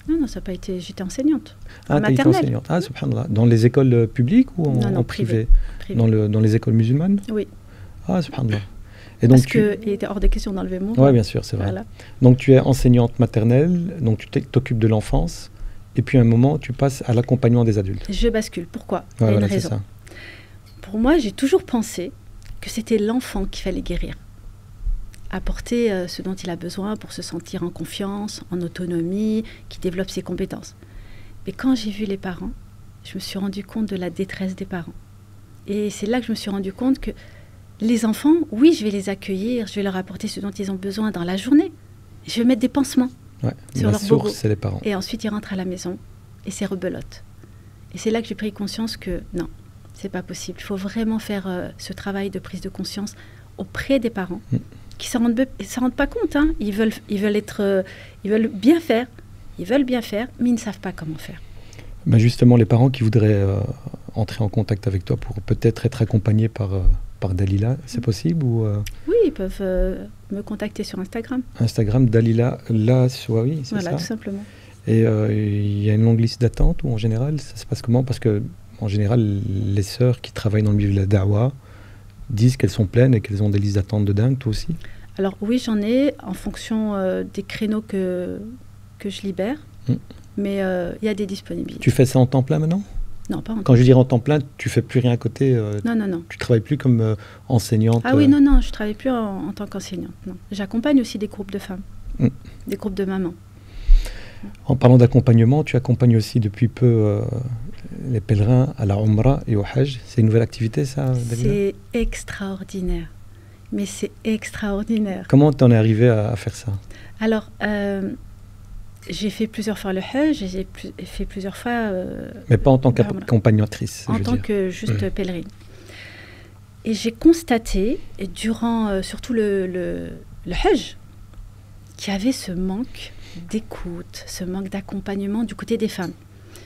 Non, ça n'a pas été... J'étais enseignante. Ah, tu étais enseignante. Ah, subhanallah. Dans les écoles publiques ou en privé? Dans les écoles musulmanes? Oui. Ah, subhanallah. Et donc qu'il était hors de question d'enlever mon nom. Oui, bien sûr, c'est vrai. Voilà. Donc tu es enseignante maternelle, donc tu t'occupes de l'enfance, et puis à un moment, tu passes à l'accompagnement des adultes. Je bascule. Pourquoi? Ouais, Il y a voilà, une raison. Ça. Pour moi, j'ai toujours pensé que c'était l'enfant qu'il fallait guérir. Apporter ce dont il a besoin pour se sentir en confiance, en autonomie, qui développe ses compétences. Mais quand j'ai vu les parents, je me suis rendu compte de la détresse des parents. Et c'est là que je me suis rendu compte que les enfants, oui, je vais les accueillir, je vais leur apporter ce dont ils ont besoin dans la journée. Je vais mettre des pansements sur leur bobo. C'est les parents. Et ensuite, ils rentrent à la maison et c'est rebelote. Et c'est là que j'ai pris conscience que non, c'est pas possible. Il faut vraiment faire ce travail de prise de conscience auprès des parents qui ne s'en rendent pas compte. Hein. Ils veulent bien faire, mais ils ne savent pas comment faire. Ben justement, les parents qui voudraient entrer en contact avec toi pour peut-être être accompagnés par Dalila, c'est possible ou Oui, ils peuvent me contacter sur Instagram. Instagram, Dalila Lassoawi, c'est voilà, ça? Tout simplement. Et il y a une longue liste d'attente, ou en général, ça se passe comment? Parce que en général, les sœurs qui travaillent dans le milieu de la da'wa disent qu'elles sont pleines et qu'elles ont des listes d'attente de dingue, toi aussi? Alors oui, j'en ai en fonction des créneaux que je libère, mais il y a des disponibilités. Tu fais ça en temps plein maintenant? Non, pas en temps plein. Quand je dis en temps plein, tu fais plus rien à côté? Non. Tu travailles plus comme enseignante? Ah oui, non, je travaille plus en tant qu'enseignante. Non. J'accompagne aussi des groupes de femmes, des groupes de mamans. En parlant d'accompagnement, tu accompagnes aussi depuis peu les pèlerins à la Umrah et au Hajj. C'est une nouvelle activité, ça, Dalila? C'est extraordinaire. Mais c'est extraordinaire. Comment t'en es arrivée à faire ça? Alors, J'ai fait plusieurs fois le Hajj, et j'ai fait plusieurs fois... Mais pas en tant qu'accompagnatrice, en tant que juste pèlerine. Et j'ai constaté, durant surtout le Hajj, qu'il y avait ce manque d'écoute, ce manque d'accompagnement du côté des femmes.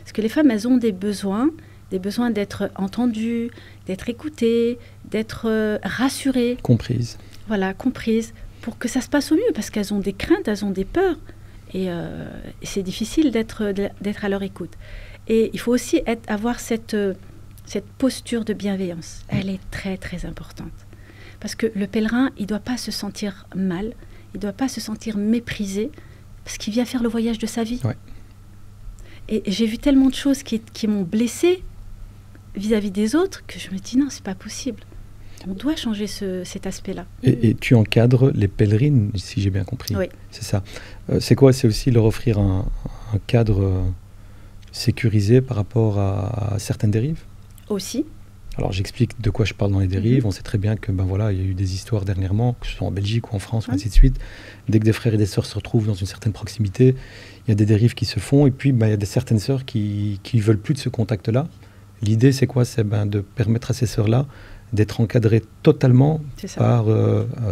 Parce que les femmes, elles ont des besoins d'être entendues, d'être écoutées, d'être rassurées. Comprises. Voilà, comprises, pour que ça se passe au mieux, parce qu'elles ont des craintes, elles ont des peurs. Et c'est difficile d'être à leur écoute. Et il faut aussi avoir cette posture de bienveillance. Elle est très, très importante. Parce que le pèlerin, il ne doit pas se sentir mal, il ne doit pas se sentir méprisé, parce qu'il vient faire le voyage de sa vie. Ouais. Et j'ai vu tellement de choses qui m'ont blessée vis-à-vis des autres, que je me dis non, c'est pas possible. On doit changer cet aspect-là. Et tu encadres les pèlerines, si j'ai bien compris. Oui. C'est ça. C'est quoi? C'est aussi leur offrir un cadre sécurisé par rapport à certaines dérives? Aussi. Alors j'explique de quoi je parle dans les dérives. On sait très bien que il y a eu des histoires dernièrement, que ce soit en Belgique ou en France, ou ainsi de suite. Dès que des frères et des sœurs se retrouvent dans une certaine proximité, il y a des dérives qui se font. Et puis il y a certaines sœurs qui ne veulent plus de ce contact-là. L'idée, c'est quoi? C'est de permettre à ces sœurs-là d'être encadrées totalement par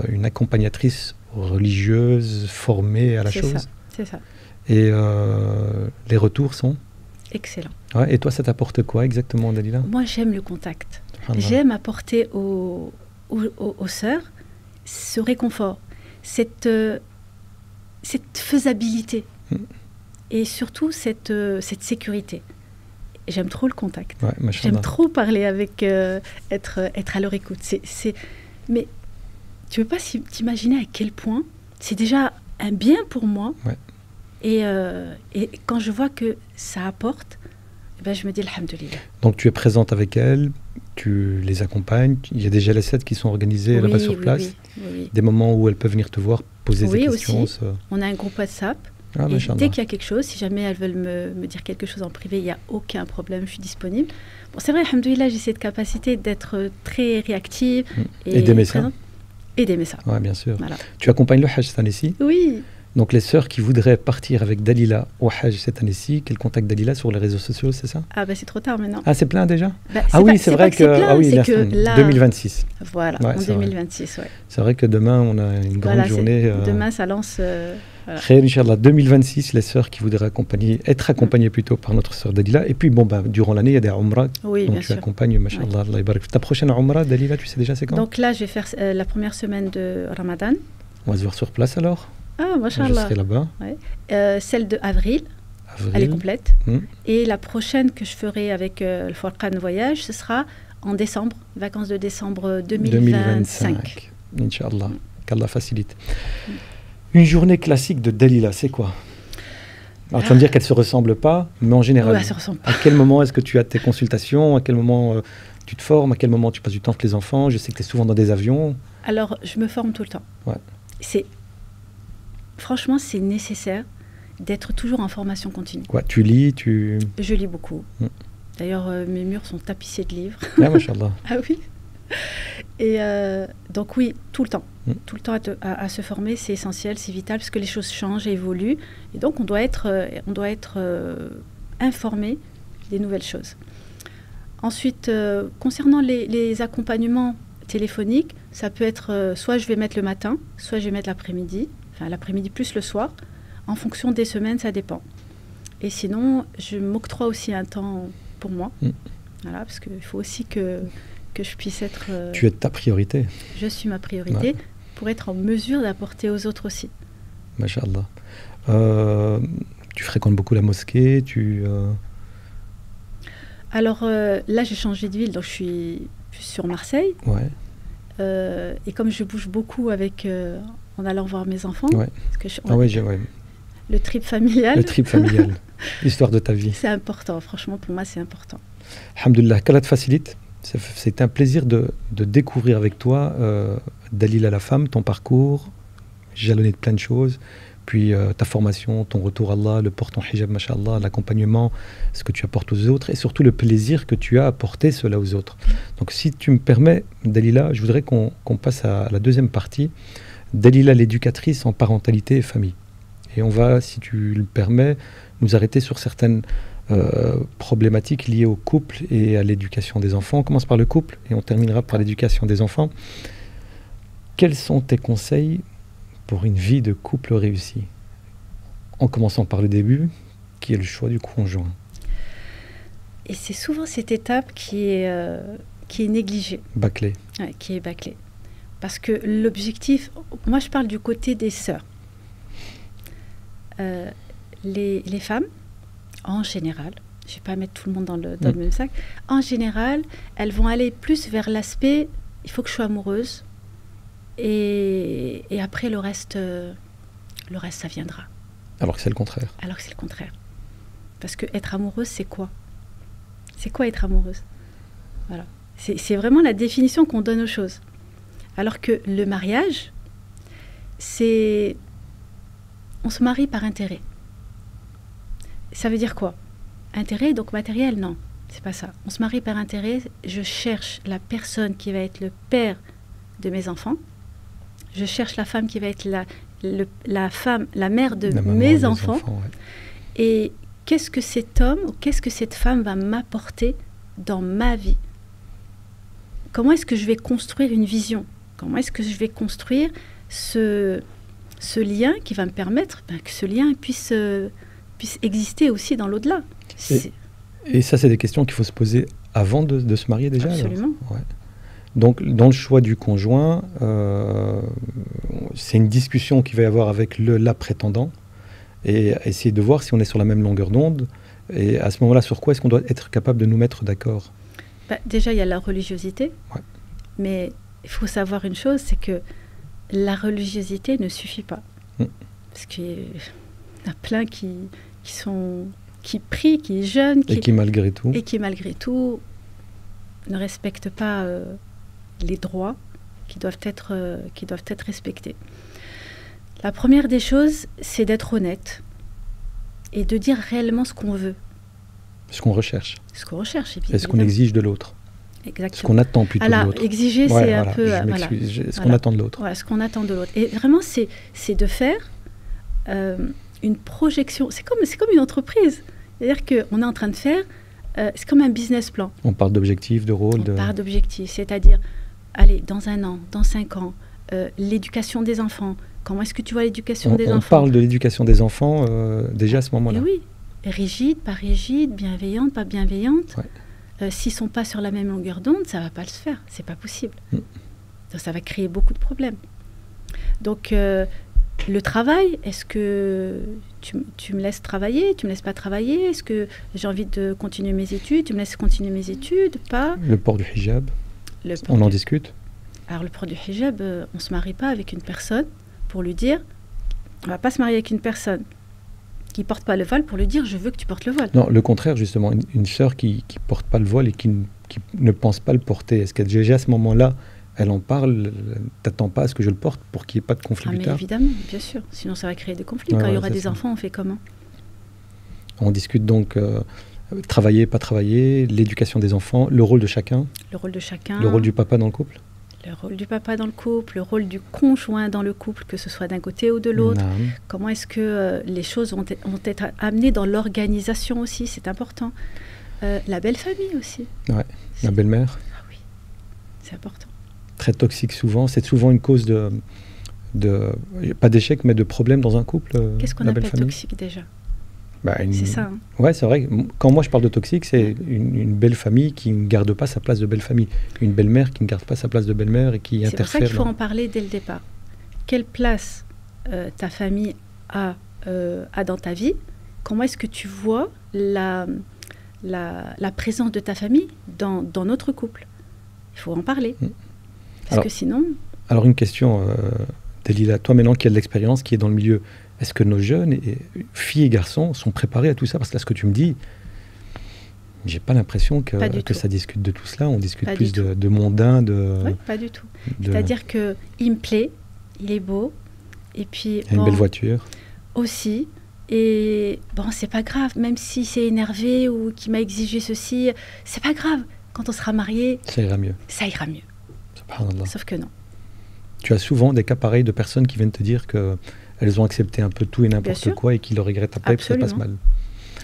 une accompagnatrice religieuse formée à la chose. C'est ça. Et les retours sont excellents. Ouais, et toi, ça t'apporte quoi exactement, Dalila? Moi, j'aime le contact. J'aime apporter aux sœurs ce réconfort, cette faisabilité et surtout cette sécurité. J'aime trop le contact. Ouais, j'aime trop parler avec, être à leur écoute. Mais tu ne peux pas t'imaginer à quel point c'est déjà un bien pour moi. Ouais. Et quand je vois que ça apporte, je me dis alhamdoulilah. Donc tu es présente avec elles, tu les accompagnes. Il y a des jalasettes qui sont organisées là-bas sur place. Oui. Des moments où elles peuvent venir te voir, poser des questions. Aussi. On a un groupe WhatsApp. Et dès qu'il y a quelque chose, si jamais elles veulent me dire quelque chose en privé, il n'y a aucun problème, je suis disponible. Bon, c'est vrai, alhamdoulilah, j'ai cette capacité d'être très réactive. Et d'aimer ça. Et d'aimer ça. Oui, bien sûr. Voilà. Tu accompagnes le Hajj cette année-ci? Oui. Donc les sœurs qui voudraient partir avec Dalila au Hajj cette année-ci, qu'elles contactent Dalila sur les réseaux sociaux, c'est ça? Ah c'est trop tard maintenant. Ah, c'est plein déjà? C'est vrai que là, 2026. Voilà, en 2026, ouais. C'est vrai que demain, on a une grande journée. Demain, ça lance... Khair, Inch'Allah, 2026, les sœurs qui voudraient être accompagnées plutôt par notre sœur Dalila. Et puis, durant l'année, il y a des Umrah. Oui, donc bien tu sûr. accompagnes, Masha'Allah, Allah yabarak. Ta prochaine Umrah, Dalila, tu sais déjà c'est quand? Donc là, je vais faire la première semaine de Ramadan. On va se voir sur place alors? Ah, Masha'Allah. Je serai là-bas. Ouais. Celle de avril, elle est complète. Et la prochaine que je ferai avec le Furqan Voyage, ce sera en décembre, vacances de décembre 2025. Inch'Allah, qu'Allah facilite. Une journée classique de Dalila, c'est quoi? Alors tu vas me dire qu'elle ne se ressemble pas, mais en général, elle se ressemble pas. À quel moment est-ce que tu as tes consultations? À quel moment tu te formes? À quel moment tu passes du temps avec les enfants? Je sais que tu es souvent dans des avions. Alors, je me forme tout le temps. Ouais. Franchement, c'est nécessaire d'être toujours en formation continue. Quoi, tu lis, Je lis beaucoup. D'ailleurs, mes murs sont tapissés de livres. Ah, machallah. Ah oui. Et donc oui, tout le temps. Tout le temps à se former, c'est essentiel, c'est vital, parce que les choses changent et évoluent. Et donc, on doit être informé des nouvelles choses. Ensuite, concernant les accompagnements téléphoniques, ça peut être soit je vais mettre le matin, soit je vais mettre l'après-midi, enfin l'après-midi plus le soir. En fonction des semaines, ça dépend. Et sinon, je m'octroie aussi un temps pour moi. Voilà, parce qu'il faut aussi que je puisse être... tu es ta priorité. Je suis ma priorité pour être en mesure d'apporter aux autres aussi. Masha'Allah. Tu fréquentes beaucoup la mosquée, Alors là, j'ai changé de ville, donc je suis sur Marseille. Ouais. Et comme je bouge beaucoup en allant voir mes enfants, parce que le trip familial. Le trip familial, l'histoire de ta vie. C'est important, franchement, pour moi, c'est important. Alhamdoulilah, qu'Allah te facilite. C'est un plaisir de découvrir avec toi Dalila la femme, ton parcours, jalonné de plein de choses, puis ta formation, ton retour à Allah, le port ton hijab, mashallah, l'accompagnement, ce que tu apportes aux autres, et surtout le plaisir que tu as apporté cela aux autres. Donc si tu me permets, Dalila, je voudrais qu'on passe à la deuxième partie. Dalila l'éducatrice en parentalité et famille. Et on va, si tu le permets, nous arrêter sur certaines problématiques liées au couple et à l'éducation des enfants. On commence par le couple et on terminera par l'éducation des enfants. Quels sont tes conseils pour une vie de couple réussie? En commençant par le début, qui est le choix du conjoint. Et c'est souvent cette étape qui est négligée. Bâclée. Ouais, qui est bâclée. Parce que l'objectif, moi je parle du côté des sœurs. Les femmes, en général, je ne vais pas mettre tout le monde dans le même sac, en général, elles vont aller plus vers l'aspect, il faut que je sois amoureuse, et après le reste, ça viendra. Alors que c'est le contraire. Alors que c'est le contraire. Parce que être amoureuse, c'est quoi? C'est quoi être amoureuse? Voilà. C'est vraiment la définition qu'on donne aux choses. Alors que le mariage, c'est... On se marie par intérêt. Ça veut dire quoi? Intérêt, donc matériel? Non, c'est pas ça. On se marie par intérêt. Je cherche la personne qui va être le père de mes enfants. Je cherche la femme qui va être la mère de mes enfants. Ouais. Et qu'est-ce que cet homme ou qu'est-ce que cette femme va m'apporter dans ma vie? Comment est-ce que je vais construire une vision? Comment est-ce que je vais construire ce lien qui va me permettre que ce lien puisse exister aussi dans l'au-delà? Et ça, c'est des questions qu'il faut se poser avant de se marier déjà? Absolument. Ouais. Donc, dans le choix du conjoint, c'est une discussion qu'il va y avoir avec la prétendant et essayer de voir si on est sur la même longueur d'onde. Et à ce moment-là, sur quoi est-ce qu'on doit être capable de nous mettre d'accord? Déjà, il y a la religiosité. Ouais. Mais il faut savoir une chose, c'est que la religiosité ne suffit pas. Parce qu'il y a plein qui prient, qui jeûnent, et qui malgré tout ne respectent pas les droits qui doivent être respectés. La première des choses, c'est d'être honnête et de dire réellement ce qu'on veut. Ce qu'on recherche. Ce qu'on recherche. Et ce qu'on exige de l'autre. Exactement. Ce qu'on attend plutôt de l'autre. Exiger, c'est un peu... ce qu'on attend de l'autre. Voilà, ce qu'on attend de l'autre. Et vraiment, c'est de faire une projection. C'est comme une entreprise. C'est-à-dire qu'on est en train de faire... c'est comme un business plan. On parle d'objectifs, de rôle. On parle d'objectifs. C'est-à-dire, allez, dans 1 an, dans 5 ans, l'éducation des enfants. Comment est-ce que tu vois l'éducation des enfants? On parle de l'éducation des enfants déjà à ce moment-là. Et oui. Rigide, pas rigide, bienveillante, pas bienveillante. Ouais. S'ils ne sont pas sur la même longueur d'onde, ça ne va pas le faire. Ce n'est pas possible. Donc, ça va créer beaucoup de problèmes. Donc, le travail, est-ce que tu me laisses travailler? Tu ne me laisses pas travailler? Est-ce que j'ai envie de continuer mes études? Tu me laisses continuer mes études? Pas. Le port du hijab, on en discute? Alors, le port du hijab, on ne se marie pas avec une personne pour lui dire... On ne va pas se marier avec une personne qui ne porte pas le voile pour lui dire « je veux que tu portes le voile ». Non, le contraire, justement. Une sœur qui ne porte pas le voile et qui ne pense pas le porter, est-ce qu'elle déjà à ce moment-là, elle en parle, t'attends pas à ce que je le porte pour qu'il n'y ait pas de conflit plus tard? Évidemment, bien sûr. Sinon, ça va créer des conflits. Quand il y aura des enfants, on fait comment? On discute donc travailler, pas travailler, l'éducation des enfants, le rôle de chacun. Le rôle de chacun. Le rôle du papa dans le couple. Le rôle du papa dans le couple, le rôle du conjoint dans le couple, que ce soit d'un côté ou de l'autre. Comment est-ce que les choses vont être amenées dans l'organisation aussi, c'est important. La belle famille aussi. Ouais, la belle-mère. Ah oui, c'est important. Très toxique souvent, c'est souvent une cause pas d'échec, mais de problèmes dans un couple. Qu'est-ce qu'on appelle toxique déjà? C'est ça. Hein. Ouais, c'est vrai. Quand moi je parle de toxique, c'est une belle famille qui ne garde pas sa place de belle famille. Une belle-mère qui ne garde pas sa place de belle-mère et qui interfère. C'est pour ça qu'il faut en parler dès le départ. Quelle place ta famille a dans ta vie? Comment est-ce que tu vois la présence de ta famille dans notre couple? Il faut en parler. Parce que sinon... Alors une question, Delila, toi maintenant qui as de l'expérience, qui est dans le milieu... Est-ce que nos jeunes, filles et garçons, sont préparés à tout ça? Parce que là, ce que tu me dis, j'ai pas l'impression que ça discute de tout cela. On discute plus de mondain, Oui, pas du tout. C'est-à-dire qu'il me plaît, il est beau, et puis... Il a une belle voiture. Aussi. Et bon, c'est pas grave, même si c'est énervé ou qu'il m'a exigé ceci, c'est pas grave. Quand on sera mariés... Ça ira mieux. Ça ira mieux. Subhanallah. Sauf que non. Tu as souvent des cas pareils de personnes qui viennent te dire que elles ont accepté un peu tout et n'importe quoi et qui le regrettent après parce que ça passe mal.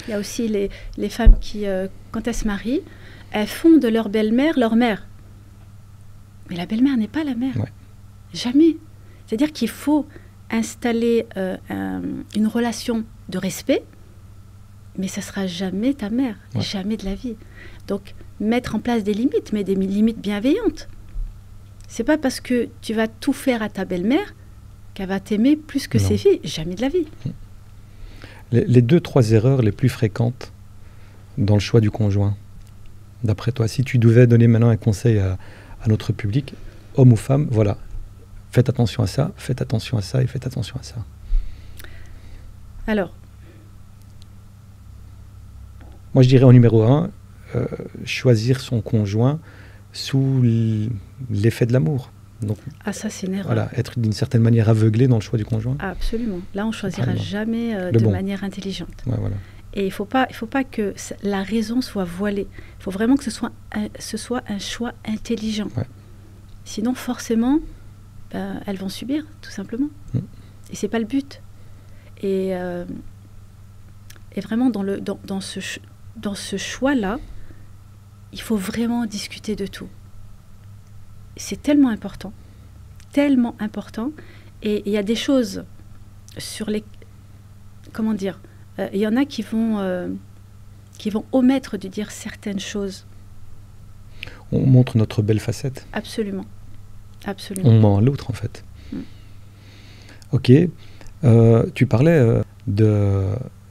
Il y a aussi les femmes qui, quand elles se marient, elles font de leur belle-mère leur mère. Mais la belle-mère n'est pas la mère. Ouais. Jamais. C'est-à-dire qu'il faut installer une relation de respect, mais ça ne sera jamais ta mère, jamais de la vie. Donc, mettre en place des limites, mais des limites bienveillantes. C'est pas parce que tu vas tout faire à ta belle-mère qu'elle va t'aimer plus que ses filles. Jamais de la vie. Les 2-3 erreurs les plus fréquentes dans le choix du conjoint, d'après toi, si tu devais donner maintenant un conseil à notre public, homme ou femme, voilà, faites attention à ça, faites attention à ça et faites attention à ça. Alors, moi je dirais en numéro 1, choisir son conjoint sous l'effet de l'amour. Donc, ça c'est une erreur. Voilà, être d'une certaine manière aveuglé dans le choix du conjoint. Absolument. Là, on ne choisira jamais de manière intelligente. Ouais, voilà. Et il faut pas que la raison soit voilée. Il faut vraiment que ce soit un choix intelligent. Ouais. Sinon, forcément, elles vont subir, tout simplement. Et c'est pas le but. Et vraiment, dans ce choix-là, il faut vraiment discuter de tout. C'est tellement important. Et il y a des choses sur les... Comment dire ? Il y en a qui vont omettre de dire certaines choses. On montre notre belle facette. Absolument. On ment à l'autre, en fait. Ok. Tu parlais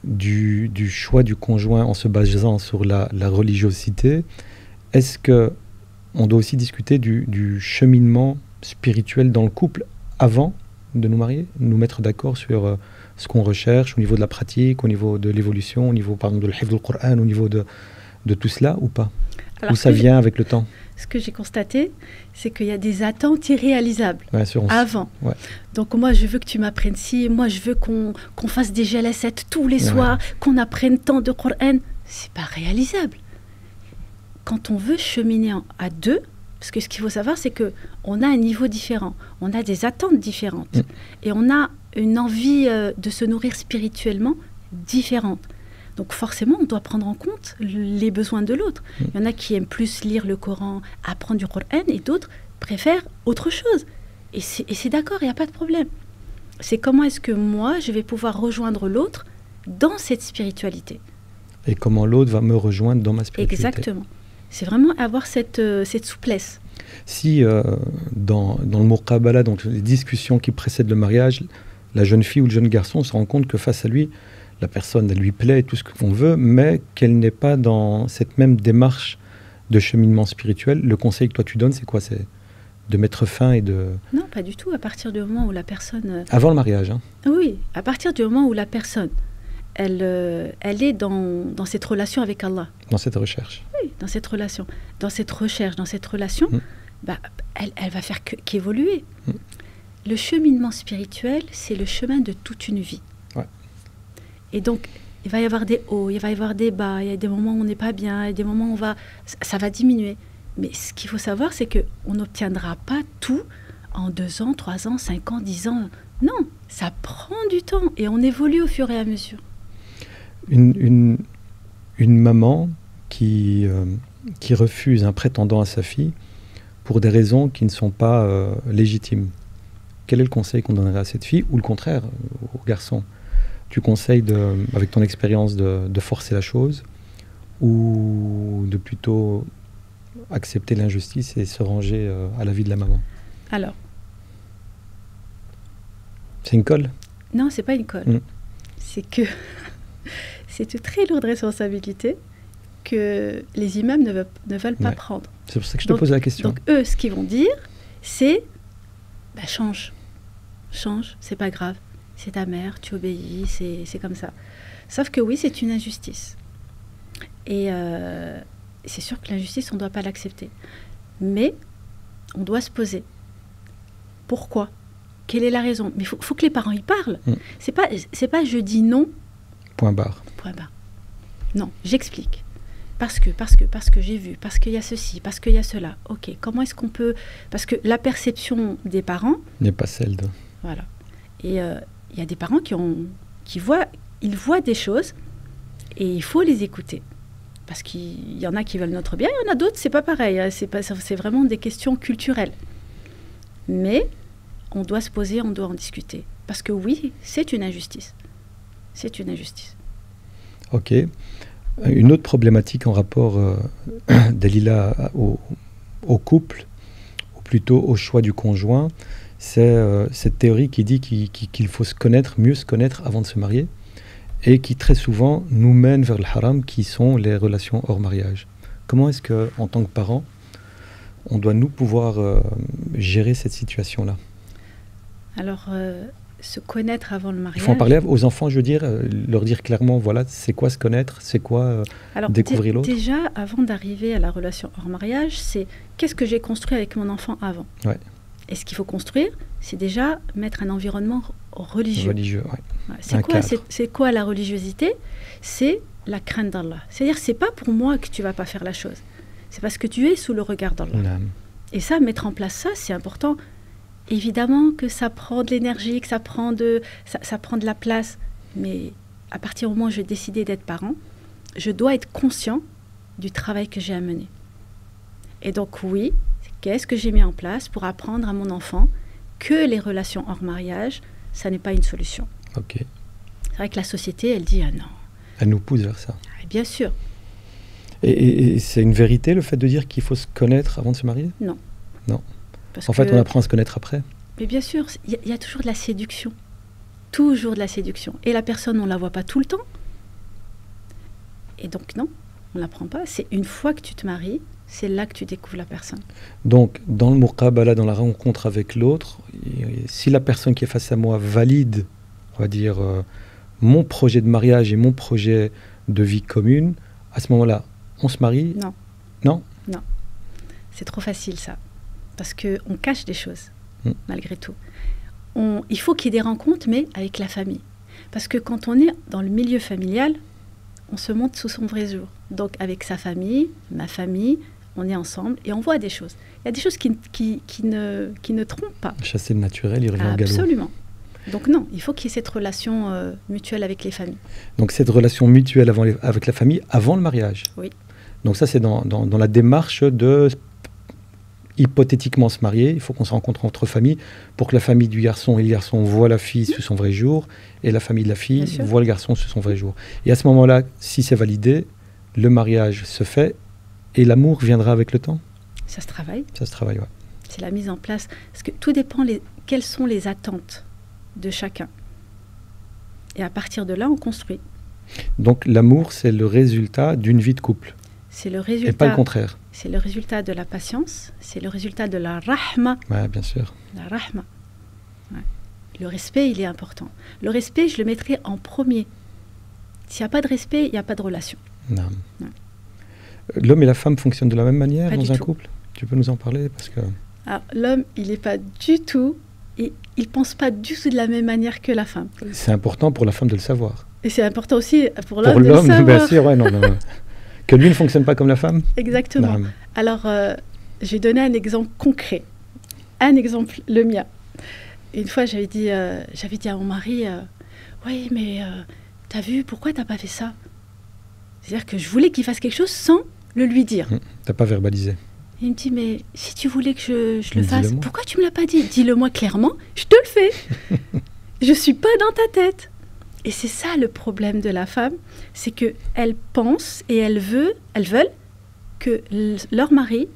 du choix du conjoint en se basant sur la religiosité. Est-ce qu'on doit aussi discuter du cheminement spirituel dans le couple avant de nous marier, nous mettre d'accord sur ce qu'on recherche au niveau de la pratique, au niveau de l'évolution, au niveau par exemple de l'hifz al-Qur'an, au niveau de tout cela ou pas? Ou ça vient avec le temps? Ce que j'ai constaté, c'est qu'il y a des attentes irréalisables avant. Ouais. Donc moi, je veux que tu m'apprennes ci, moi je veux qu'on fasse des jalasettes tous les soirs, qu'on apprenne tant de Qur'an. C'est pas réalisable. Quand on veut cheminer à deux, parce que ce qu'il faut savoir, c'est qu'on a un niveau différent, on a des attentes différentes, et on a une envie de se nourrir spirituellement différente. Donc forcément, on doit prendre en compte les besoins de l'autre. Il y en a qui aiment plus lire le Coran, apprendre du Coran, et d'autres préfèrent autre chose. Et c'est d'accord, il n'y a pas de problème. C'est comment est-ce que moi, je vais pouvoir rejoindre l'autre dans cette spiritualité. Et comment l'autre va me rejoindre dans ma spiritualité. Exactement. C'est vraiment avoir cette souplesse. Si dans le muqabala, donc les discussions qui précèdent le mariage, la jeune fille ou le jeune garçon se rend compte que face à lui, la personne, elle lui plaît, tout ce qu'on veut, mais qu'elle n'est pas dans cette même démarche de cheminement spirituel. Le conseil que toi tu donnes, c'est quoi? C'est de mettre fin et de... Non, pas du tout. À partir du moment où la personne... Avant le mariage, hein. Oui, à partir du moment où la personne, elle est dans cette relation avec Allah. Dans cette recherche. Oui, dans cette relation. Dans cette recherche, dans cette relation, elle va faire qu'évoluer. Le cheminement spirituel, c'est le chemin de toute une vie. Ouais. Et donc, il va y avoir des hauts, il va y avoir des bas, il y a des moments où on n'est pas bien, il y a des moments où ça va diminuer. Mais ce qu'il faut savoir, c'est qu'on n'obtiendra pas tout en 2 ans, 3 ans, 5 ans, 10 ans. Non, ça prend du temps et on évolue au fur et à mesure. Une maman qui refuse un prétendant à sa fille pour des raisons qui ne sont pas légitimes. Quel est le conseil qu'on donnerait à cette fille, ou le contraire, au garçon? Tu conseilles, avec ton expérience, de forcer la chose, ou de plutôt accepter l'injustice et se ranger à l'avis de la maman? Alors, c'est une colle? Non, c'est pas une colle. C'est que c'est une très lourde responsabilité que les imams ne veulent pas prendre. C'est pour ça que je te pose la question. Donc eux, ce qu'ils vont dire, c'est change, c'est pas grave, c'est ta mère, tu obéis, c'est comme ça. Sauf que oui, c'est une injustice. Et c'est sûr que l'injustice, on ne doit pas l'accepter. Mais on doit se poser. Pourquoi? Quelle est la raison? Mais il faut que les parents y parlent. C'est pas je dis non. Point barre. Point barre. Non, j'explique. Parce que j'ai vu, parce qu'il y a ceci, parce qu'il y a cela. Ok, comment est-ce qu'on peut... Parce que la perception des parents... n'est pas celle de... Voilà. Et il y a des parents qui voient des choses et il faut les écouter. Parce qu'il y en a qui veulent notre bien, il y en a d'autres, c'est pas pareil. Hein, c'est vraiment des questions culturelles. Mais on doit se poser, on doit en discuter. Parce que oui, c'est une injustice. C'est une injustice. Ok. Une autre problématique en rapport, Dalila, au couple, ou plutôt au choix du conjoint, c'est cette théorie qui dit qu'il faut mieux se connaître avant de se marier, et qui très souvent nous mène vers le haram, qui sont les relations hors mariage. Comment est-ce qu'en tant que parents, on doit nous pouvoir gérer cette situation-là? Alors, se connaître avant le mariage... Il faut en parler aux enfants, je veux dire, leur dire clairement, voilà, c'est quoi se connaître, c'est quoi découvrir l'autre. Déjà, avant d'arriver à la relation hors mariage, c'est qu'est-ce que j'ai construit avec mon enfant avant. Ouais. Et ce qu'il faut construire, c'est déjà mettre un environnement religieux. Religieux, ouais. C'est quoi la religiosité? C'est la crainte d'Allah. C'est-à-dire, c'est pas pour moi que tu vas pas faire la chose. C'est parce que tu es sous le regard d'Allah. Et ça, mettre en place ça, c'est important. Évidemment que ça prend de l'énergie, que ça prend de la place. Mais à partir du moment où je vais décider d'être parent, je dois être conscient du travail que j'ai à mener. Et donc oui, qu'est-ce que j'ai mis en place pour apprendre à mon enfant que les relations hors mariage, ça n'est pas une solution. Ok. C'est vrai que la société, elle dit « Ah non ». Elle nous pousse vers ça. Ah, bien sûr. Et c'est une vérité, le fait de dire qu'il faut se connaître avant de se marier? Non. Non. En fait, on apprend à se connaître après. Mais bien sûr, il y a toujours de la séduction. Toujours de la séduction. Et la personne, on ne la voit pas tout le temps. Et donc, non, on ne l'apprend pas. C'est une fois que tu te maries, c'est là que tu découvres la personne. Donc, dans le muqabala, dans la rencontre avec l'autre, si la personne qui est face à moi valide, on va dire, mon projet de mariage et mon projet de vie commune, à ce moment-là, on se marie? Non. Non? Non. C'est trop facile, ça. Parce qu'on cache des choses, malgré tout. Il faut qu'il y ait des rencontres, mais avec la famille. Parce que quand on est dans le milieu familial, on se montre sous son vrai jour. Donc, avec sa famille, ma famille, on est ensemble et on voit des choses. Il y a des choses qui ne trompent pas. Chasser le naturel, il revient au galop. Absolument. Donc non, il faut qu'il y ait cette relation mutuelle avec les familles. Donc cette relation mutuelle avec la famille avant le mariage. Oui. Donc ça, c'est dans la démarche de hypothétiquement se marier. Il faut qu'on se rencontre entre familles pour que la famille du garçon et le garçon voient la fille sous son vrai jour et la famille de la fille voit le garçon sous son vrai jour. Et à ce moment-là, si c'est validé, le mariage se fait et l'amour viendra avec le temps. Ça se travaille. Ça se travaille, ouais. C'est la mise en place. Parce que tout dépend quelles sont les attentes de chacun. Et à partir de là, on construit. Donc l'amour, c'est le résultat d'une vie de couple. C'est le résultat. Et pas le contraire. C'est le résultat de la patience, c'est le résultat de la rahma. Ouais, bien sûr. La rahma. Ouais. Le respect, il est important. Le respect, je le mettrai en premier. S'il n'y a pas de respect, il n'y a pas de relation. Non. Ouais. L'homme et la femme fonctionnent de la même manière pas dans un couple? Tu peux nous en parler parce que... Alors, l'homme, il n'est pas du tout... Et il ne pense pas du tout de la même manière que la femme. C'est important pour la femme de le savoir. Et c'est important aussi pour l'homme de le savoir. Pour l'homme, bien sûr, ouais, non. Que lui ne fonctionne pas comme la femme? Exactement. Non. Alors, je vais donner un exemple concret. Un exemple, le mien. Une fois, j'avais dit à mon mari, oui, mais t'as vu, pourquoi t'as pas fait ça? C'est-à-dire que je voulais qu'il fasse quelque chose sans le lui dire. T'as pas verbalisé. Il me dit, mais si tu voulais que je le fasse, pourquoi tu me l'as pas dit? Dis-le-moi clairement, je te le fais. Je suis pas dans ta tête. Et c'est ça le problème de la femme, c'est qu'elles pensent et elles veulent que leur mari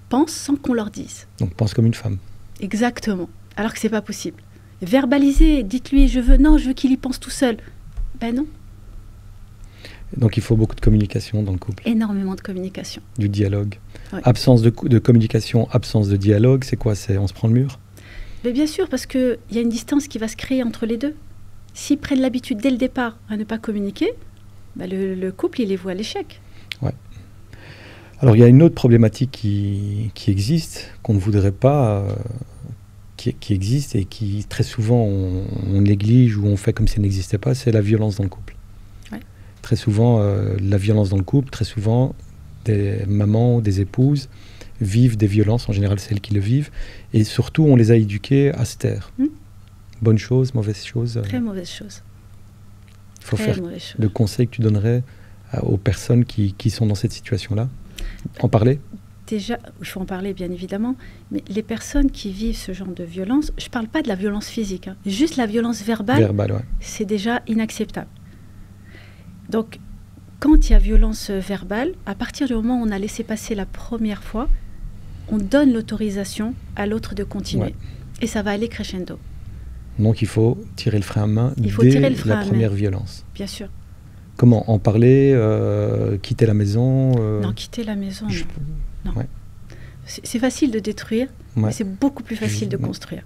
pense sans qu'on leur dise. Donc pense comme une femme. Exactement, alors que c'est pas possible. Verbalisez, dites-lui, je veux qu'il y pense tout seul. Ben non. Donc il faut beaucoup de communication dans le couple. Énormément de communication. Du dialogue. Ouais. Absence de communication, absence de dialogue, c'est quoi? On se prend le mur? Mais bien sûr, parce qu'il y a une distance qui va se créer entre les deux. S'ils prennent l'habitude dès le départ à ne pas communiquer, bah le couple, il les voit à l'échec. Ouais. Alors il y a une autre problématique qui existe, qu'on ne voudrait pas, qui existe et qui très souvent on néglige ou on fait comme si elle n'existait pas, c'est la violence dans le couple. Très souvent, la violence dans le couple, très souvent, des mamans, des épouses vivent des violences, en général celles qui le vivent, et surtout on les a éduquées à se taire. Bonne chose, mauvaise chose Très mauvaise chose. Il faut Très faire mauvaise chose. le conseil que tu donnerais aux personnes qui sont dans cette situation-là. En parler? Déjà, il faut en parler bien évidemment, mais les personnes qui vivent ce genre de violence, je ne parle pas de la violence physique, hein, juste la violence verbale, Ouais. c'est déjà inacceptable. Donc, quand il y a violence verbale, à partir du moment où on a laissé passer la première fois, on donne l'autorisation à l'autre de continuer. Ouais. Et ça va aller crescendo. Donc il faut tirer le frein à main dès la première violence. Bien sûr. Comment? En parler, quitter la maison Non, quitter la maison, non. Ouais. C'est facile de détruire, mais c'est beaucoup plus facile de construire.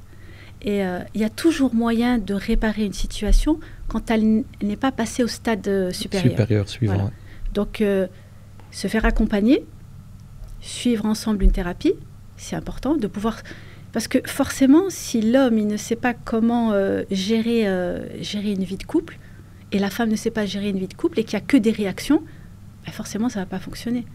Et il y a toujours moyen de réparer une situation quand elle n'est pas passée au stade supérieur. Suivant. Voilà. Ouais. Donc, se faire accompagner, suivre ensemble une thérapie, c'est important de pouvoir... Parce que forcément, si l'homme il ne sait pas comment gérer une vie de couple, et la femme ne sait pas gérer une vie de couple, et qu'il n'y a que des réactions, ben forcément, ça ne va pas fonctionner.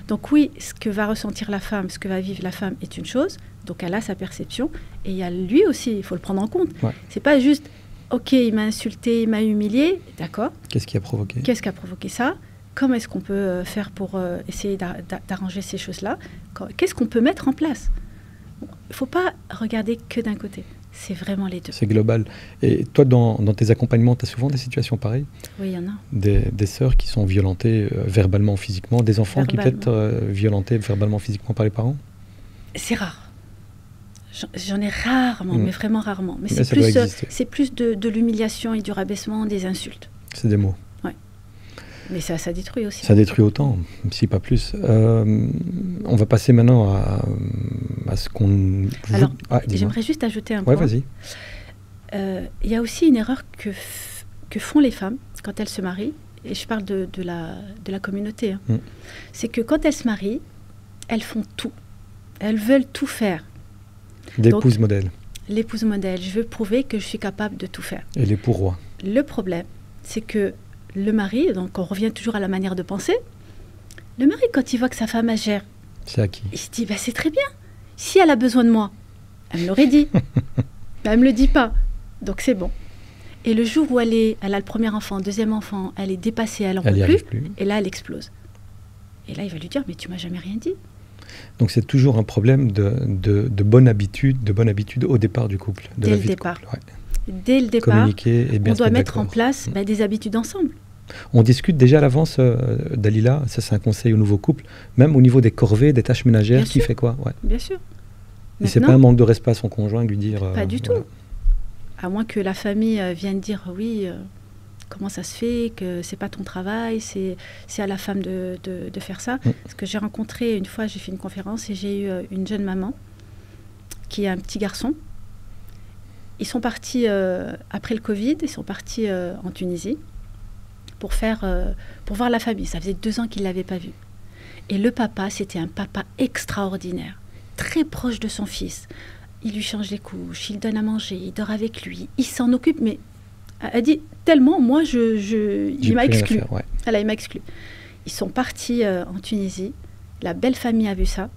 Donc oui, ce que va ressentir la femme, ce que va vivre la femme est une chose, donc elle a sa perception, et il y a lui aussi, il faut le prendre en compte. Ouais. C'est pas juste, ok, il m'a insulté, il m'a humilié, d'accord. Qu'est-ce qui a provoqué? Qu'est-ce qui a provoqué ça? Comment est-ce qu'on peut faire pour essayer d'arranger ces choses-là? Qu'est-ce qu'on peut mettre en place? Il ne faut pas regarder que d'un côté. C'est vraiment les deux. C'est global. Et toi, dans tes accompagnements, tu as souvent des situations pareilles? Oui, il y en a. Des sœurs qui sont violentées verbalement, physiquement, des enfants qui peuvent être violentés verbalement, physiquement par les parents? C'est rare. J'en ai rarement, mais vraiment rarement. Mais c'est plus de l'humiliation et du rabaissement, des insultes. C'est des mots. Ouais. Mais ça détruit aussi. Ça détruit autant, si pas plus. On va passer maintenant à ce qu'on... Alors, j'aimerais juste ajouter un point. Ouais, vas-y. Il y a aussi une erreur que font les femmes quand elles se marient, et je parle de la communauté. Hein. C'est que quand elles se marient, elles font tout. Elles veulent tout faire. L'épouse modèle. L'épouse modèle. Je veux prouver que je suis capable de tout faire. Et l'époux roi. Le problème, c'est que le mari, donc on revient toujours à la manière de penser, le mari, quand il voit que sa femme gère, c'est acquis. Il se dit, bah, c'est très bien. Si elle a besoin de moi, elle me l'aurait dit. Elle ne me le dit pas. Donc c'est bon. Et le jour où elle a le premier enfant, deuxième enfant, elle est dépassée, elle n'en peut plus, et là, elle explose. Et là, il va lui dire, mais tu m'as jamais rien dit. Donc c'est toujours un problème de bonne habitude au départ du couple, de la vie de couple. Ouais. Dès le départ, communiquer et bien on doit mettre en place des habitudes ensemble. On discute déjà à l'avance, Dalila, ça c'est un conseil au nouveau couple, même au niveau des corvées, des tâches ménagères, bien qui sûr. Fait quoi, ouais. Bien sûr. Et c'est pas un manque de respect à son conjoint de lui dire... Pas du tout. À moins que la famille vienne dire, oui, comment ça se fait, que c'est pas ton travail, c'est à la femme de faire ça. Parce que j'ai rencontré, une fois, j'ai fait une conférence et j'ai eu une jeune maman qui a un petit garçon. Ils sont partis, après le Covid, ils sont partis en Tunisie pour voir la famille. Ça faisait 2 ans qu'ils ne l'avaient pas vu. Et le papa, c'était un papa extraordinaire, très proche de son fils. Il lui change les couches, il donne à manger, il dort avec lui, il s'en occupe, mais elle dit tellement, moi, il m'a exclu. Ouais. Voilà, il m'a exclu. Ils sont partis en Tunisie, la belle famille a vu ça.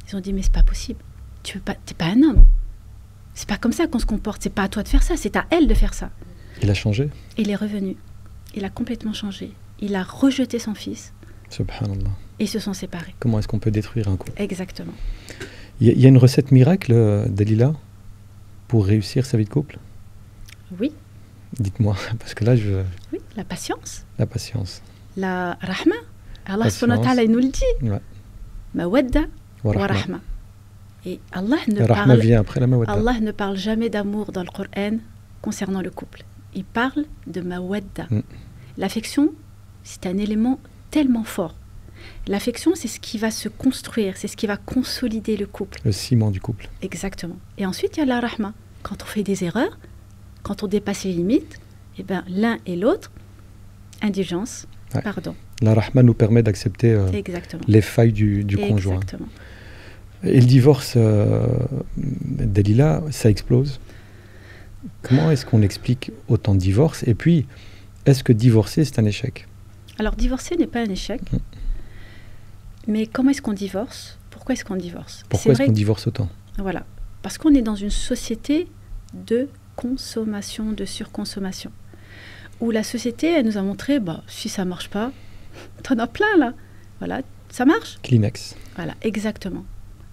Ils ont dit, mais c'est pas possible, t'es pas un homme. C'est pas comme ça qu'on se comporte, c'est pas à toi de faire ça, c'est à elle de faire ça. Il a changé? Il est revenu. Il a complètement changé. Il a rejeté son fils. Subhanallah. Et ils se sont séparés. Comment est-ce qu'on peut détruire un couple? Exactement. Il y a une recette miracle, Dalila, pour réussir sa vie de couple? Oui. Dites-moi, parce que là, Oui, la patience. La patience. La rahma. Allah subhanahu wa ta'ala, il nous le dit. Ouais. Mawadda wa rahma. Et Allah ne parle jamais d'amour dans le Coran concernant le couple. Il parle de mawadda. L'affection, c'est un élément tellement fort. L'affection, c'est ce qui va se construire, c'est ce qui va consolider le couple. Le ciment du couple. Exactement. Et ensuite, il y a la rahma. Quand on fait des erreurs, quand on dépasse les limites, eh ben, l'un et l'autre, indulgence, pardon. La rahma nous permet d'accepter les failles du conjoint. Exactement. Et le divorce, Dalila, ça explose. Comment est-ce qu'on explique autant de divorces? Et puis, est-ce que divorcer, c'est un échec? Alors, divorcer n'est pas un échec. Mais comment est-ce qu'on divorce? Pourquoi est-ce qu'on divorce? Pourquoi est-ce qu'on divorce autant? Voilà. Parce qu'on est dans une société de consommation, de surconsommation. Où la société, elle nous a montré, si ça ne marche pas, t'en as plein là. Voilà, ça marche. Kleenex. Voilà, exactement.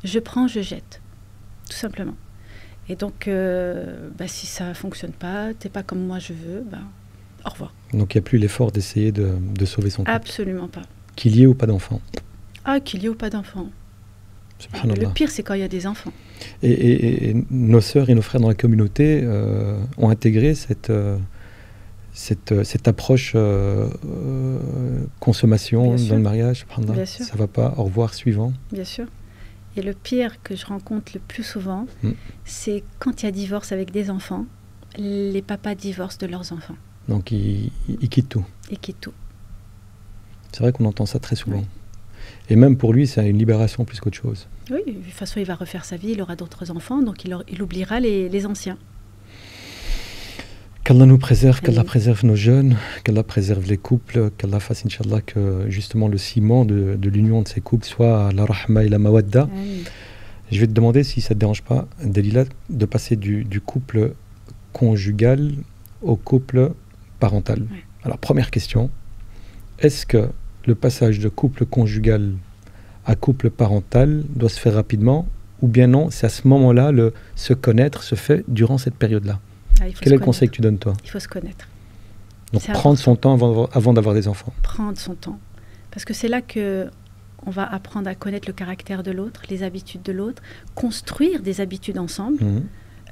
Je prends, je jette, tout simplement. Et donc, si ça ne fonctionne pas, t'es pas comme moi je veux, au revoir. Donc il n'y a plus l'effort d'essayer de sauver son couple. Absolument pas. Qu'il y ait ou pas d'enfants. Ah, qu'il y ait ou pas d'enfants. Le pire, c'est quand il y a des enfants. Et nos sœurs et nos frères dans la communauté ont intégré cette approche consommation dans le mariage. Bien sûr. Ça va pas, au revoir, suivant. Bien sûr. Et le pire que je rencontre le plus souvent, c'est quand il y a divorce avec des enfants, les papas divorcent de leurs enfants. Donc ils quittent tout. Ils quittent tout. C'est vrai qu'on entend ça très souvent. Oui. Et même pour lui, c'est une libération plus qu'autre chose. Oui, de toute façon, il va refaire sa vie, il aura d'autres enfants, donc il oubliera les anciens. Qu'Allah nous préserve, qu'Allah préserve nos jeunes, qu'Allah préserve les couples, qu'Allah fasse, Inch'Allah, que justement le ciment de l'union de ces couples soit la rahma et la mawadda. Je vais te demander, si ça ne te dérange pas, Dalila, de passer du couple conjugal au couple parental. Oui. Alors, première question, est-ce que le passage de couple conjugal à couple parental doit se faire rapidement, ou bien non, c'est à ce moment-là, se connaître se fait durant cette période-là? Quel est le conseil que tu donnes, toi? Il faut se connaître. Donc prendre son temps avant d'avoir des enfants. Prendre son temps. Parce que c'est là que on va apprendre à connaître le caractère de l'autre, les habitudes de l'autre, construire des habitudes ensemble,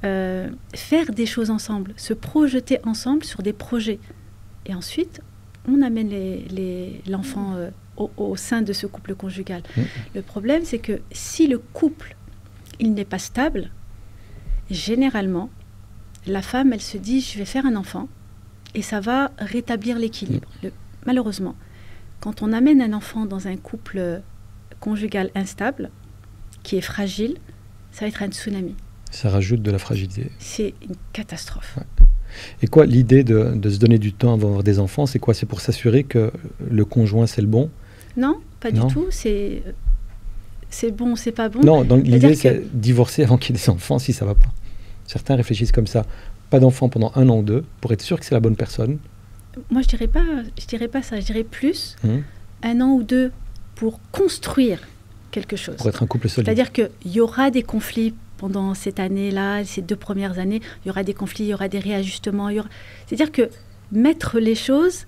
faire des choses ensemble, se projeter ensemble sur des projets. Et ensuite, on amène l'enfant au sein de ce couple conjugal. Le problème, c'est que si le couple, il n'est pas stable, généralement, la femme, elle se dit, je vais faire un enfant et ça va rétablir l'équilibre. Malheureusement, quand on amène un enfant dans un couple conjugal instable, qui est fragile, ça va être un tsunami. Ça rajoute de la fragilité. C'est une catastrophe. Ouais. Et quoi, l'idée de se donner du temps avant d'avoir des enfants, c'est quoi? C'est pour s'assurer que le conjoint, c'est le bon? Non, pas du tout. C'est bon, c'est pas bon. Non, donc l'idée, c'est divorcer avant qu'il y ait des enfants si ça va pas. Certains réfléchissent comme ça. Pas d'enfants pendant 1 an ou 2 pour être sûr que c'est la bonne personne. Moi, je dirais pas ça. Je dirais plus 1 an ou 2 pour construire quelque chose. Pour être un couple solide. C'est-à-dire qu'il y aura des conflits pendant cette année-là, ces 2 premières années. Il y aura des conflits, il y aura des réajustements. C'est-à-dire que mettre les choses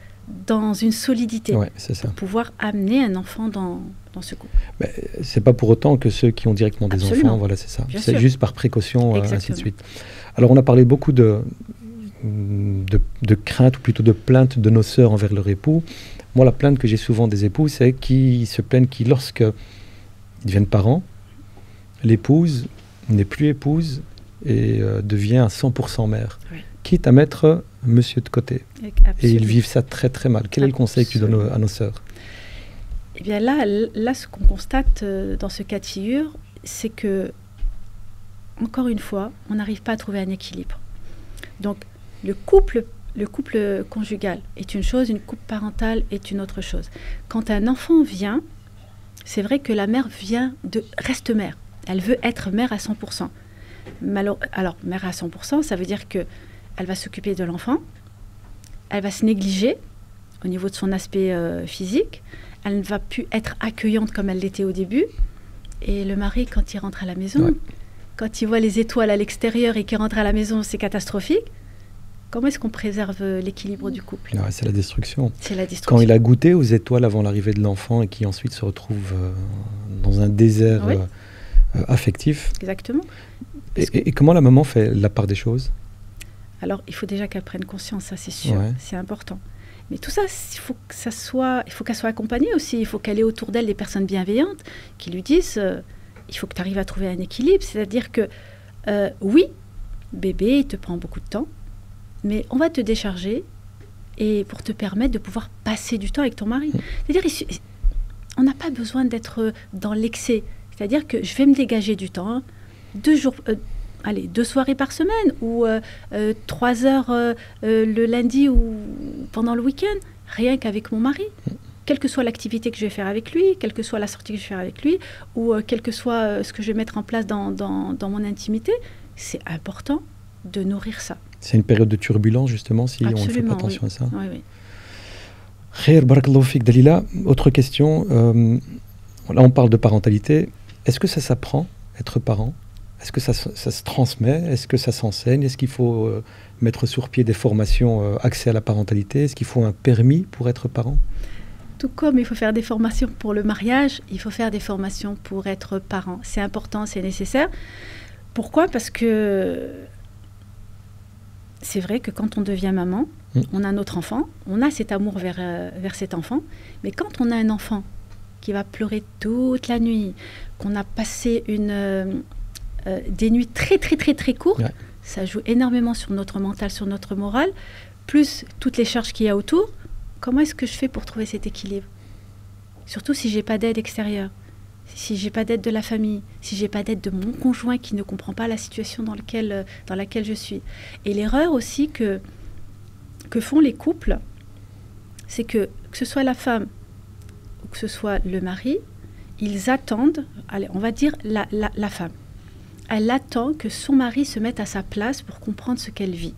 dans une solidité c'est ça. Pour pouvoir amener un enfant dans ce couple. Mais c'est pas pour autant que ceux qui ont directement des enfants, voilà, c'est ça. Bien c'est sûr. Juste par précaution, ainsi de suite. Alors on a parlé beaucoup de crainte, ou plutôt de plainte de nos sœurs envers leur époux. Moi, la plainte que j'ai souvent des époux, c'est qu'ils se plaignent lorsqu'ils deviennent parents, l'épouse n'est plus épouse et devient à 100% mère. Oui. Quitte à mettre monsieur de côté. Absolument. Et ils vivent ça très très mal. Quel est le conseil que tu donnes à nos sœurs? Eh bien là, ce qu'on constate dans ce cas de figure, c'est que, encore une fois, on n'arrive pas à trouver un équilibre. Donc, le couple conjugal est une chose, une couple parentale est une autre chose. Quand un enfant vient, c'est vrai que la mère reste mère. Elle veut être mère à 100%. Alors, mère à 100%, ça veut dire qu'elle va s'occuper de l'enfant, elle va se négliger au niveau de son aspect physique, elle ne va plus être accueillante comme elle l'était au début. Et le mari, quand il rentre à la maison, quand il voit les étoiles à l'extérieur et qu'il rentre à la maison, c'est catastrophique. Comment est-ce qu'on préserve l'équilibre du couple? C'est la destruction. C'est la destruction. Quand il a goûté aux étoiles avant l'arrivée de l'enfant et qui ensuite se retrouve dans un désert affectif. Exactement. Et comment la maman fait la part des choses? Alors, il faut déjà qu'elle prenne conscience, ça c'est sûr, c'est important. Mais tout ça, il faut qu'elle soit accompagnée aussi. Il faut qu'elle ait autour d'elle des personnes bienveillantes qui lui disent il faut que tu arrives à trouver un équilibre. C'est-à-dire que, oui, bébé, il te prend beaucoup de temps, mais on va te décharger et pour te permettre de pouvoir passer du temps avec ton mari. C'est-à-dire, on n'a pas besoin d'être dans l'excès. C'est-à-dire que je vais me dégager du temps, 2 soirées par semaine ou 3 heures le lundi ou pendant le week-end, rien qu'avec mon mari. Quelle que soit l'activité que je vais faire avec lui, quelle que soit la sortie que je vais faire avec lui, ou quel que soit ce que je vais mettre en place dans mon intimité, c'est important de nourrir ça. C'est une période de turbulence, justement, si Absolument, on ne fait pas attention à ça. Oui, oui. Khair, barakallahu fik, Dalila. Autre question. Là, on parle de parentalité. Est-ce que ça s'apprend, être parent? Est-ce que ça se transmet? Est-ce que ça s'enseigne? Est-ce qu'il faut mettre sur pied des formations accès à la parentalité? Est-ce qu'il faut un permis pour être parent? Tout comme il faut faire des formations pour le mariage, il faut faire des formations pour être parent. C'est important, c'est nécessaire. Pourquoi? Parce que c'est vrai que quand on devient maman, on a notre enfant, on a cet amour vers cet enfant, mais quand on a un enfant qui va pleurer toute la nuit, qu'on a passé des nuits très très très très courtes, ouais. Ça joue énormément sur notre mental, sur notre morale, plus toutes les charges qu'il y a autour. Comment est-ce que je fais pour trouver cet équilibre? Surtout si j'ai pas d'aide extérieure, si j'ai pas d'aide de la famille, si j'ai pas d'aide de mon conjoint qui ne comprend pas la situation dans laquelle je suis. Et l'erreur aussi que font les couples, c'est que ce soit la femme ou que ce soit le mari, ils attendent, allez, on va dire la femme, elle attend que son mari se mette à sa place pour comprendre ce qu'elle vit.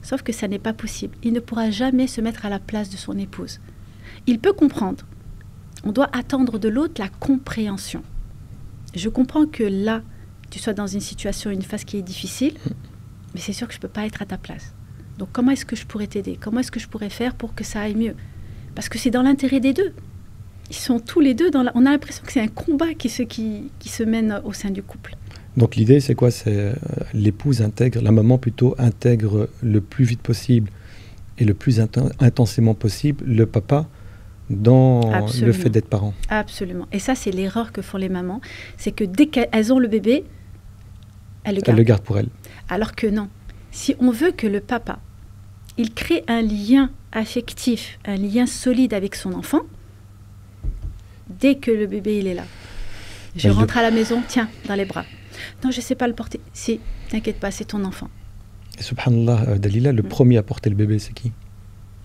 Sauf que ça n'est pas possible. Il ne pourra jamais se mettre à la place de son épouse. Il peut comprendre. On doit attendre de l'autre la compréhension. Je comprends que là, tu sois dans une situation, une phase qui est difficile, mais c'est sûr que je ne peux pas être à ta place. Donc comment est-ce que je pourrais t'aider? Comment est-ce que je pourrais faire pour que ça aille mieux? Parce que c'est dans l'intérêt des deux. Ils sont tous les deux dans on a l'impression que c'est un combat qui se mène au sein du couple. Donc l'idée, c'est quoi? C'est l'épouse intègre, la maman plutôt intègre le plus vite possible et le plus intensément possible le papa dans Absolument. Le fait d'être parent. Absolument. Et ça, c'est l'erreur que font les mamans. C'est que dès qu'elles ont le bébé, elles le gardent pour elles. Alors que non. Si on veut que le papa, il crée un lien affectif, un lien solide avec son enfant, dès que le bébé, il est là. Je rentre à la maison, tiens, dans les bras. Non, je ne sais pas le porter. Si, t'inquiète pas, c'est ton enfant. Et subhanallah, Dalila, le premier à porter le bébé, c'est qui?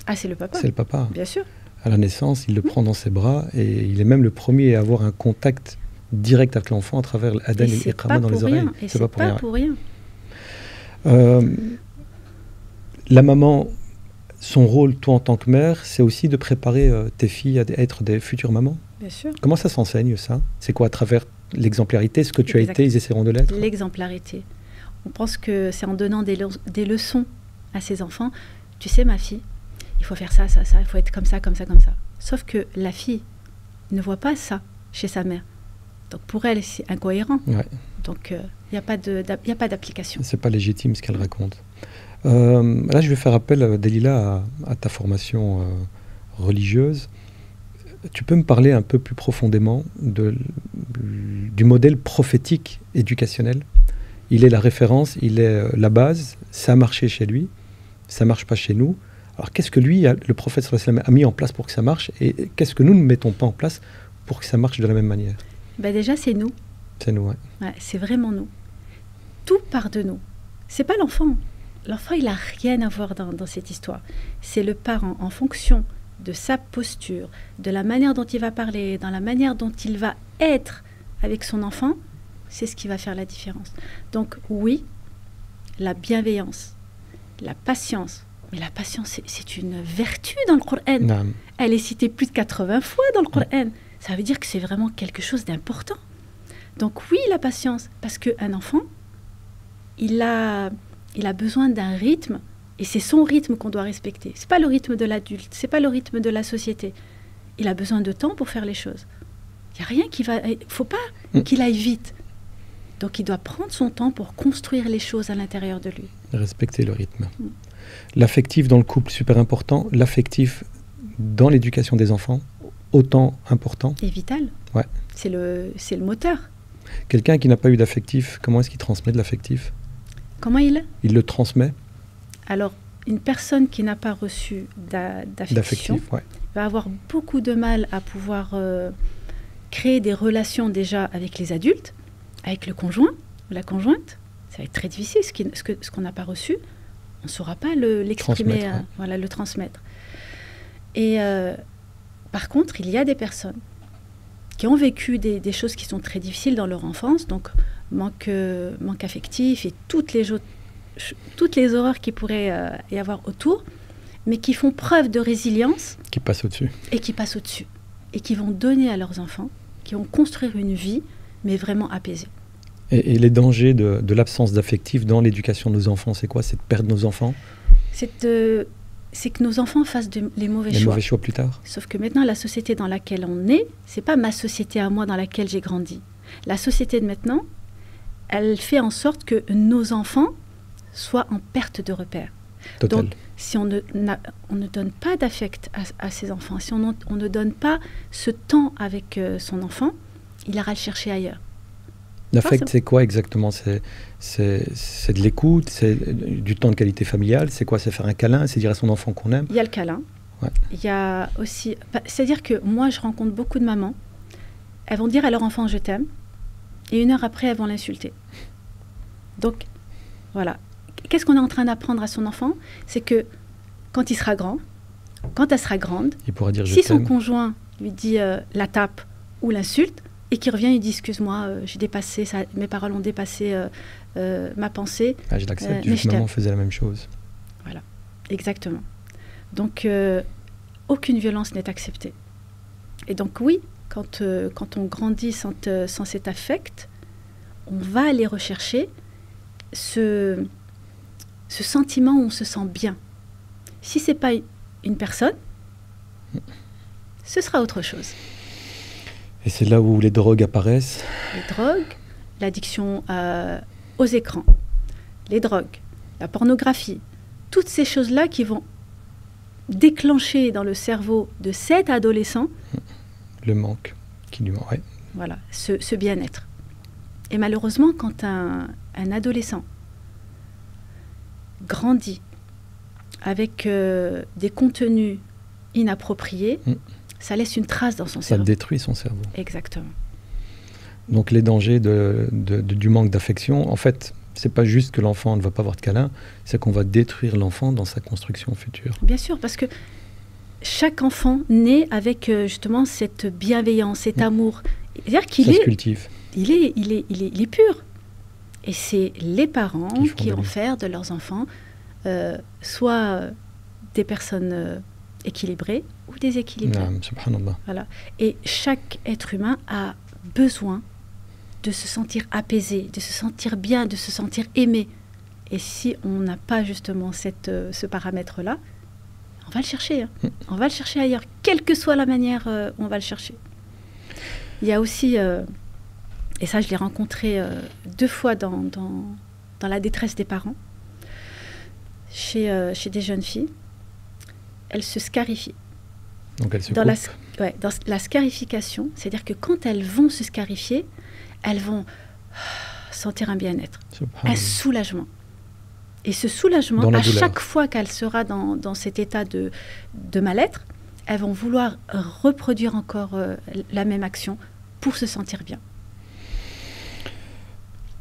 Ah, c'est le papa. C'est le papa. Bien sûr. À la naissance, il le prend dans ses bras et il est même le premier à avoir un contact direct avec l'enfant à travers l'adhan et l'iqama dans les oreilles. Et c'est pas pour rien. La maman, son rôle, toi en tant que mère, c'est aussi de préparer tes filles à être des futures mamans. Bien sûr. Comment ça s'enseigne, ça? C'est quoi, à travers l'exemplarité, ce que tu as été, ils essaieront de l'être? L'exemplarité. On pense que c'est en donnant des leçons à ses enfants. Tu sais, ma fille, il faut faire ça, ça, ça, il faut être comme ça, comme ça, comme ça. Sauf que la fille ne voit pas ça chez sa mère. Donc pour elle, c'est incohérent. Ouais. Donc il n'y a pas d'application. C'est pas légitime ce qu'elle raconte. Là, je vais faire appel, Dalila, à ta formation religieuse. Tu peux me parler un peu plus profondément du modèle prophétique éducationnel? Il est la référence, il est la base, ça a marché chez lui, ça ne marche pas chez nous. Alors qu'est-ce que lui, le prophète sallallahu alayhi wa sallam, a mis en place pour que ça marche et qu'est-ce que nous ne mettons pas en place pour que ça marche de la même manière? Ben déjà, c'est nous. C'est nous, ouais. Ouais, c'est vraiment nous. Tout part de nous. C'est pas l'enfant. L'enfant, il n'a rien à voir dans cette histoire. C'est le parent, en fonction de sa posture, de la manière dont il va parler, dans la manière dont il va être avec son enfant, c'est ce qui va faire la différence. Donc oui, la bienveillance, la patience, mais la patience, c'est une vertu dans le Coran. Non. Elle est citée plus de 80 fois dans le Coran. Ça veut dire que c'est vraiment quelque chose d'important. Donc oui, la patience, parce qu'un enfant, il a besoin d'un rythme, et c'est son rythme qu'on doit respecter. C'est pas le rythme de l'adulte, c'est pas le rythme de la société. Il a besoin de temps pour faire les choses. Il n'y a rien qui va... Il ne faut pas qu'il aille vite. Donc il doit prendre son temps pour construire les choses à l'intérieur de lui. Respecter le rythme. L'affectif dans le couple, super important. L'affectif dans l'éducation des enfants, autant important. Et vital. Ouais. C'est le moteur. Quelqu'un qui n'a pas eu d'affectif, comment est-ce qu'il transmet de l'affectif? Comment il le transmet? Alors, une personne qui n'a pas reçu d'affection ouais, va avoir beaucoup de mal à pouvoir créer des relations déjà avec les adultes, avec le conjoint ou la conjointe. Ça va être très difficile. Ce qu'on n'a pas reçu, on ne saura pas l'exprimer, voilà, le transmettre. Et par contre, il y a des personnes qui ont vécu des choses qui sont très difficiles dans leur enfance, donc manque affectif et toutes les toutes les horreurs qui pourraient y avoir autour, mais qui font preuve de résilience. Qui passent au-dessus. Et qui passent au-dessus. Et qui vont donner à leurs enfants, qui vont construire une vie, mais vraiment apaisée. Et les dangers de l'absence d'affectif dans l'éducation de nos enfants, c'est quoi? C'est de perdre nos enfants? C'est que nos enfants fassent les mauvais choix. Les mauvais choix plus tard. Sauf que maintenant, la société dans laquelle on est, c'est pas ma société à moi dans laquelle j'ai grandi. La société de maintenant, elle fait en sorte que nos enfants soient en perte de repère. Total. Donc, si on ne donne pas d'affect à ses enfants, si on ne donne pas ce temps avec son enfant, il ira le chercher ailleurs. L'affect, c'est quoi exactement? C'est de l'écoute, c'est du temps de qualité familiale, c'est quoi? C'est faire un câlin, c'est dire à son enfant qu'on aime? Il y a le câlin. Ouais. Il y a aussi... C'est-à-dire que moi, je rencontre beaucoup de mamans, elles vont dire à leur enfant « je t'aime », et 1 heure après, elles vont l'insulter. Donc, voilà. Qu'est-ce qu'on est en train d'apprendre à son enfant? C'est que quand il sera grand, quand elle sera grande, il pourra dire, si son conjoint lui dit la tape ou l'insulte, et qu'il revient, il dit excuse-moi, j'ai dépassé, mes paroles ont dépassé ma pensée. Je l'accepte, juste maman faisait la même chose. Voilà, exactement. Donc, aucune violence n'est acceptée. Et donc oui, quand on grandit sans cet affect, on va aller rechercher ce sentiment où on se sent bien. Si ce n'est pas une personne, ce sera autre chose. Et c'est là où les drogues apparaissent. Les drogues, l'addiction aux écrans, les drogues, la pornographie, toutes ces choses-là qui vont déclencher dans le cerveau de cet adolescent le manque qui lui manque. Ouais. Voilà, ce bien-être. Et malheureusement, quand un adolescent grandit avec des contenus inappropriés, ça laisse une trace dans son cerveau. Ça détruit son cerveau. Exactement. Donc les dangers du manque d'affection, en fait, c'est pas juste que l'enfant ne va pas avoir de câlin, c'est qu'on va détruire l'enfant dans sa construction future. Bien sûr, parce que chaque enfant naît avec justement cette bienveillance, cet amour. C'est-à-dire qu'il ça se cultive. Il est pur. Et c'est les parents qui vont faire de leurs enfants soit des personnes équilibrées ou déséquilibrées. Subhanallah. Voilà. Et chaque être humain a besoin de se sentir apaisé, de se sentir bien, de se sentir aimé. Et si on n'a pas justement ce paramètre-là, on va le chercher. Hein. On va le chercher ailleurs, quelle que soit la manière où on va le chercher. Il y a aussi, et ça je l'ai rencontré 2 fois dans la détresse des parents, chez des jeunes filles, elles se scarifient. Donc elles se dans la scarification, c'est-à-dire que quand elles vont se scarifier, elles vont sentir un bien-être, un soulagement. Et ce soulagement, à chaque fois qu'elle sera dans cet état de mal-être, elles vont vouloir reproduire encore la même action pour se sentir bien.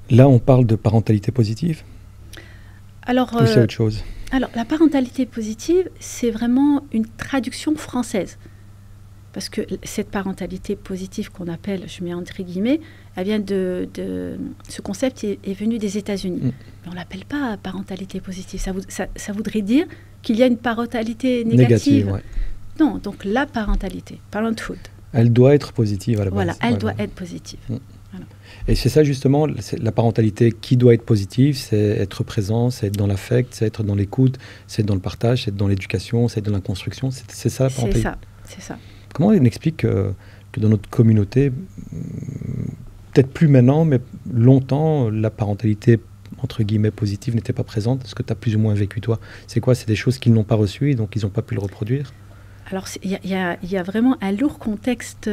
Là, on parle de parentalité positive? Alors, ou c'est autre chose? Alors, la parentalité positive, c'est vraiment une traduction française. Parce que cette parentalité positive qu'on appelle, je mets entre guillemets, elle vient ce concept est venu des États-Unis. Mais on ne l'appelle pas parentalité positive. Ça voudrait dire qu'il y a une parentalité négative. Ouais. Non, donc la parentalité, parenthood. Elle doit être positive à la base. Voilà, elle doit être positive. Voilà. Et c'est ça justement, la parentalité qui doit être positive, c'est être présent, c'est être dans l'affect, c'est être dans l'écoute, c'est être dans le partage, c'est être dans l'éducation, c'est être dans la construction. C'est ça la parentalité. C'est ça. Comment on explique que dans notre communauté, peut-être plus maintenant, mais longtemps, la parentalité entre guillemets positive n'était pas présente? Est-ce que tu as plus ou moins vécu toi? C'est quoi? C'est des choses qu'ils n'ont pas reçues et donc ils n'ont pas pu le reproduire? Alors il y a vraiment un lourd contexte.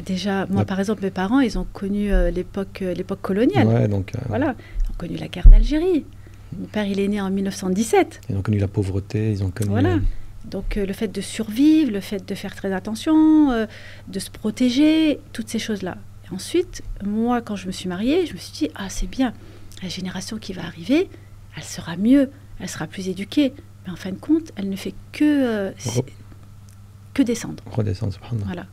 Déjà, moi par exemple, mes parents, ils ont connu l'époque coloniale. Ouais, donc, voilà, ils ont connu la guerre d'Algérie. Mon père, il est né en 1917. Ils ont connu la pauvreté, ils ont connu... Voilà. Donc le fait de survivre, le fait de faire très attention, de se protéger, toutes ces choses-là. Et ensuite, moi, quand je me suis mariée, je me suis dit, ah c'est bien, la génération qui va arriver, elle sera mieux, elle sera plus éduquée. Mais en fin de compte, elle ne fait que descendre. Redescendre, subhanallah. Voilà.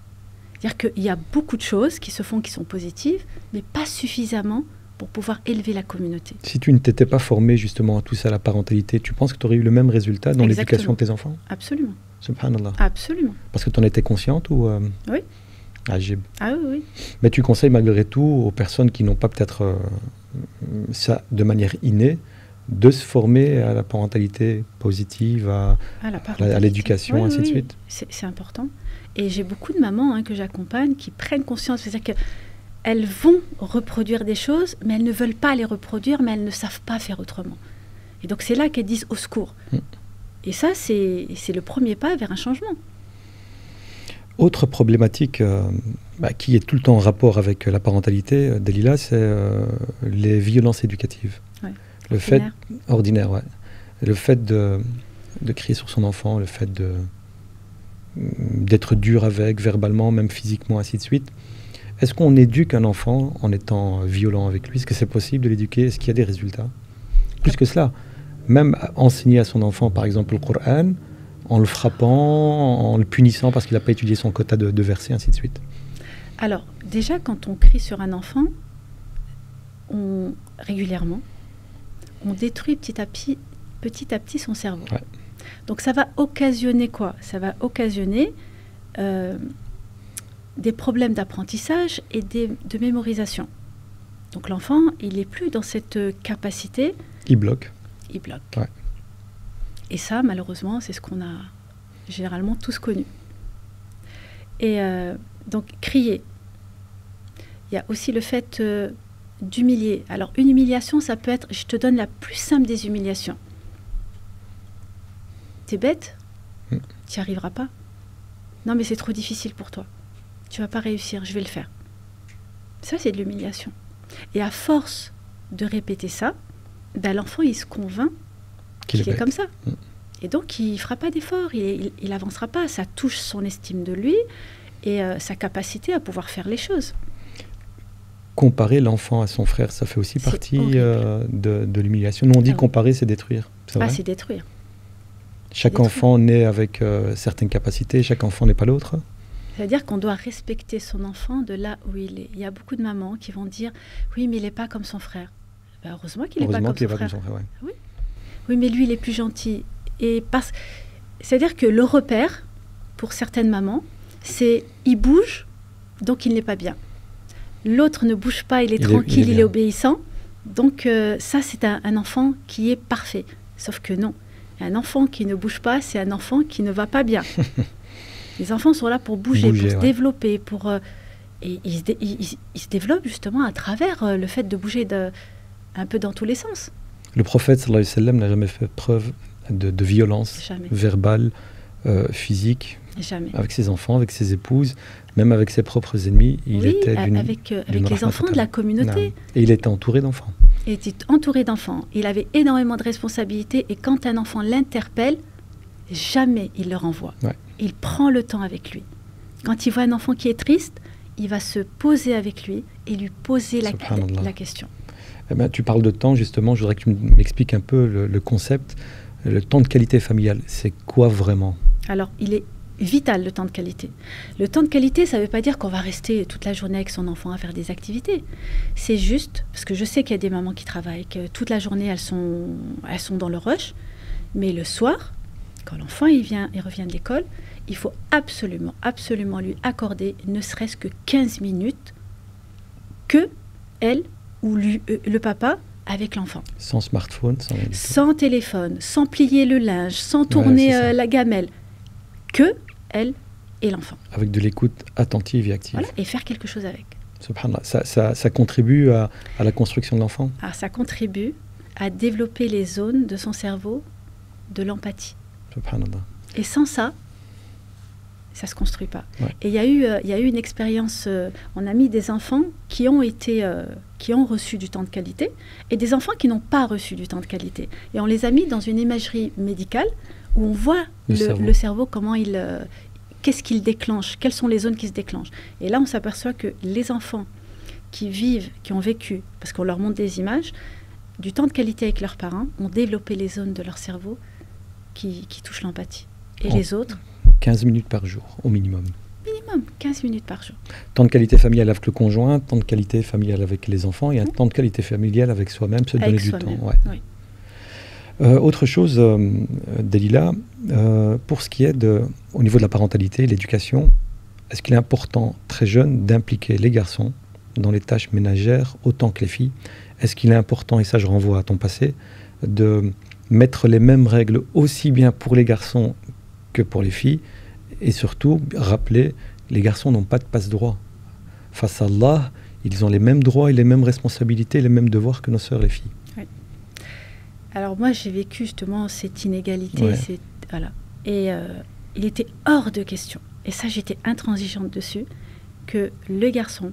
C'est-à-dire qu'il y a beaucoup de choses qui se font qui sont positives, mais pas suffisamment pour pouvoir élever la communauté. Si tu ne t'étais pas formé justement à tout ça, à la parentalité, tu penses que tu aurais eu le même résultat dans l'éducation de tes enfants? Absolument. Subhanallah. Absolument. Parce que tu en étais consciente ou Oui. Ajib. Ah oui, oui. Mais tu conseilles malgré tout aux personnes qui n'ont pas peut-être ça de manière innée, de se former à la parentalité positive, à l'éducation, ainsi de suite. C'est important. Et j'ai beaucoup de mamans que j'accompagne qui prennent conscience, c'est-à-dire qu'elles vont reproduire des choses, mais elles ne veulent pas les reproduire, mais elles ne savent pas faire autrement. Et donc c'est là qu'elles disent au secours. Et ça, c'est le premier pas vers un changement. Autre problématique qui est tout le temps en rapport avec la parentalité, Dalila, c'est les violences éducatives. Ouais. Le fait ordinaire, ouais. Le fait de crier sur son enfant, le fait d'être dur avec, verbalement, même physiquement, ainsi de suite. Est-ce qu'on éduque un enfant en étant violent avec lui? Est-ce que c'est possible de l'éduquer? Est-ce qu'il y a des résultats? Plus que cela, même enseigner à son enfant, par exemple, le Coran, en le frappant, en le punissant parce qu'il n'a pas étudié son quota de versets, ainsi de suite. Alors, déjà, quand on crie sur un enfant, régulièrement, on détruit petit à petit son cerveau. Ouais. Donc ça va occasionner quoi? Ça va occasionner des problèmes d'apprentissage et de mémorisation. Donc l'enfant, il n'est plus dans cette capacité. Il bloque. Il bloque. Ouais. Et ça, malheureusement, c'est ce qu'on a généralement tous connu. Et donc, crier. Il y a aussi le fait d'humilier. Alors, une humiliation, ça peut être, je te donne la plus simple des humiliations. T'es bête? Tu n'y arriveras pas. Non, mais c'est trop difficile pour toi. Tu vas pas réussir, je vais le faire. Ça, c'est de l'humiliation. Et à force de répéter ça, l'enfant, il se convainc qu'il est comme ça. Et donc, il ne fera pas d'effort, il n'avancera pas. Ça touche son estime de lui et sa capacité à pouvoir faire les choses. Comparer l'enfant à son frère, ça fait aussi partie de l'humiliation. Nous, on dit comparer, c'est détruire. C'est vrai? C'est détruire. Chaque enfant naît avec certaines capacités, chaque enfant n'est pas l'autre. C'est-à-dire qu'on doit respecter son enfant de là où il est. Il y a beaucoup de mamans qui vont dire « Oui, mais il n'est pas comme son frère. » Heureusement qu'il n'est pas comme son frère. Ouais. Oui, mais lui, il est plus gentil. C'est-à-dire que le repère, pour certaines mamans, c'est il bouge, donc il n'est pas bien. L'autre ne bouge pas, il est tranquille, il est obéissant. Donc ça, c'est un enfant qui est parfait. Sauf que non. Un enfant qui ne bouge pas, c'est un enfant qui ne va pas bien. Les enfants sont là pour bouger pour se développer. Et ils se développent justement à travers le fait de bouger un peu dans tous les sens. Le prophète sallallahu alayhi wa sallam n'a jamais fait preuve de violence verbale, physique, avec ses enfants, avec ses épouses, même avec ses propres ennemis. Il était avec les enfants de la communauté. Et il était entouré d'enfants. Il était entouré d'enfants. Il avait énormément de responsabilités et quand un enfant l'interpelle, jamais il le renvoie. Ouais. Il prend le temps avec lui. Quand il voit un enfant qui est triste, il va se poser avec lui et lui poser la question. Eh ben, tu parles de temps, justement, je voudrais que tu m'expliques un peu le concept, le temps de qualité familiale. C'est quoi vraiment? Alors, il est vital, le temps de qualité. Le temps de qualité, ça ne veut pas dire qu'on va rester toute la journée avec son enfant à faire des activités. C'est juste, parce que je sais qu'il y a des mamans qui travaillent, que toute la journée, elles sont dans le rush, mais le soir, quand l'enfant il revient de l'école, il faut absolument, absolument lui accorder ne serait-ce que 15 minutes que elle ou lui, le papa avec l'enfant. Sans smartphone, sans téléphone, sans plier le linge, sans tourner la gamelle. Que elle et l'enfant. Avec de l'écoute attentive et active. Voilà, et faire quelque chose avec. Subhanallah. Ça contribue à la construction de l'enfant? Ça contribue à développer les zones de son cerveau de l'empathie. Subhanallah. Et sans ça, ça ne se construit pas. Ouais. Et il y a eu une expérience, on a mis des enfants qui ont reçu du temps de qualité et des enfants qui n'ont pas reçu du temps de qualité. Et on les a mis dans une imagerie médicale où on voit le cerveau, comment qu'est-ce qu'il déclenche, quelles sont les zones qui se déclenchent. Et là, on s'aperçoit que les enfants qui ont vécu, parce qu'on leur montre des images, du temps de qualité avec leurs parents, ont développé les zones de leur cerveau qui touchent l'empathie. Et les autres 15 minutes par jour, au minimum. minimum 15 minutes par jour. Temps de qualité familiale avec le conjoint, temps de qualité familiale avec les enfants et un temps de qualité familiale avec soi-même, se donner du temps. Ouais. Oui. Autre chose, Delila, pour ce qui est au niveau de la parentalité, l'éducation, est-ce qu'il est important, très jeune, d'impliquer les garçons dans les tâches ménagères autant que les filles? Est-ce qu'il est important, et ça je renvoie à ton passé, de mettre les mêmes règles aussi bien pour les garçons que pour les filles? Et surtout, rappeler, les garçons n'ont pas de passe-droit. Face à Allah, ils ont les mêmes droits et les mêmes responsabilités, les mêmes devoirs que nos sœurs les filles. Oui. Alors moi, j'ai vécu justement cette inégalité. Ouais. Voilà. Et il était hors de question, et ça j'étais intransigeante dessus, que le garçon,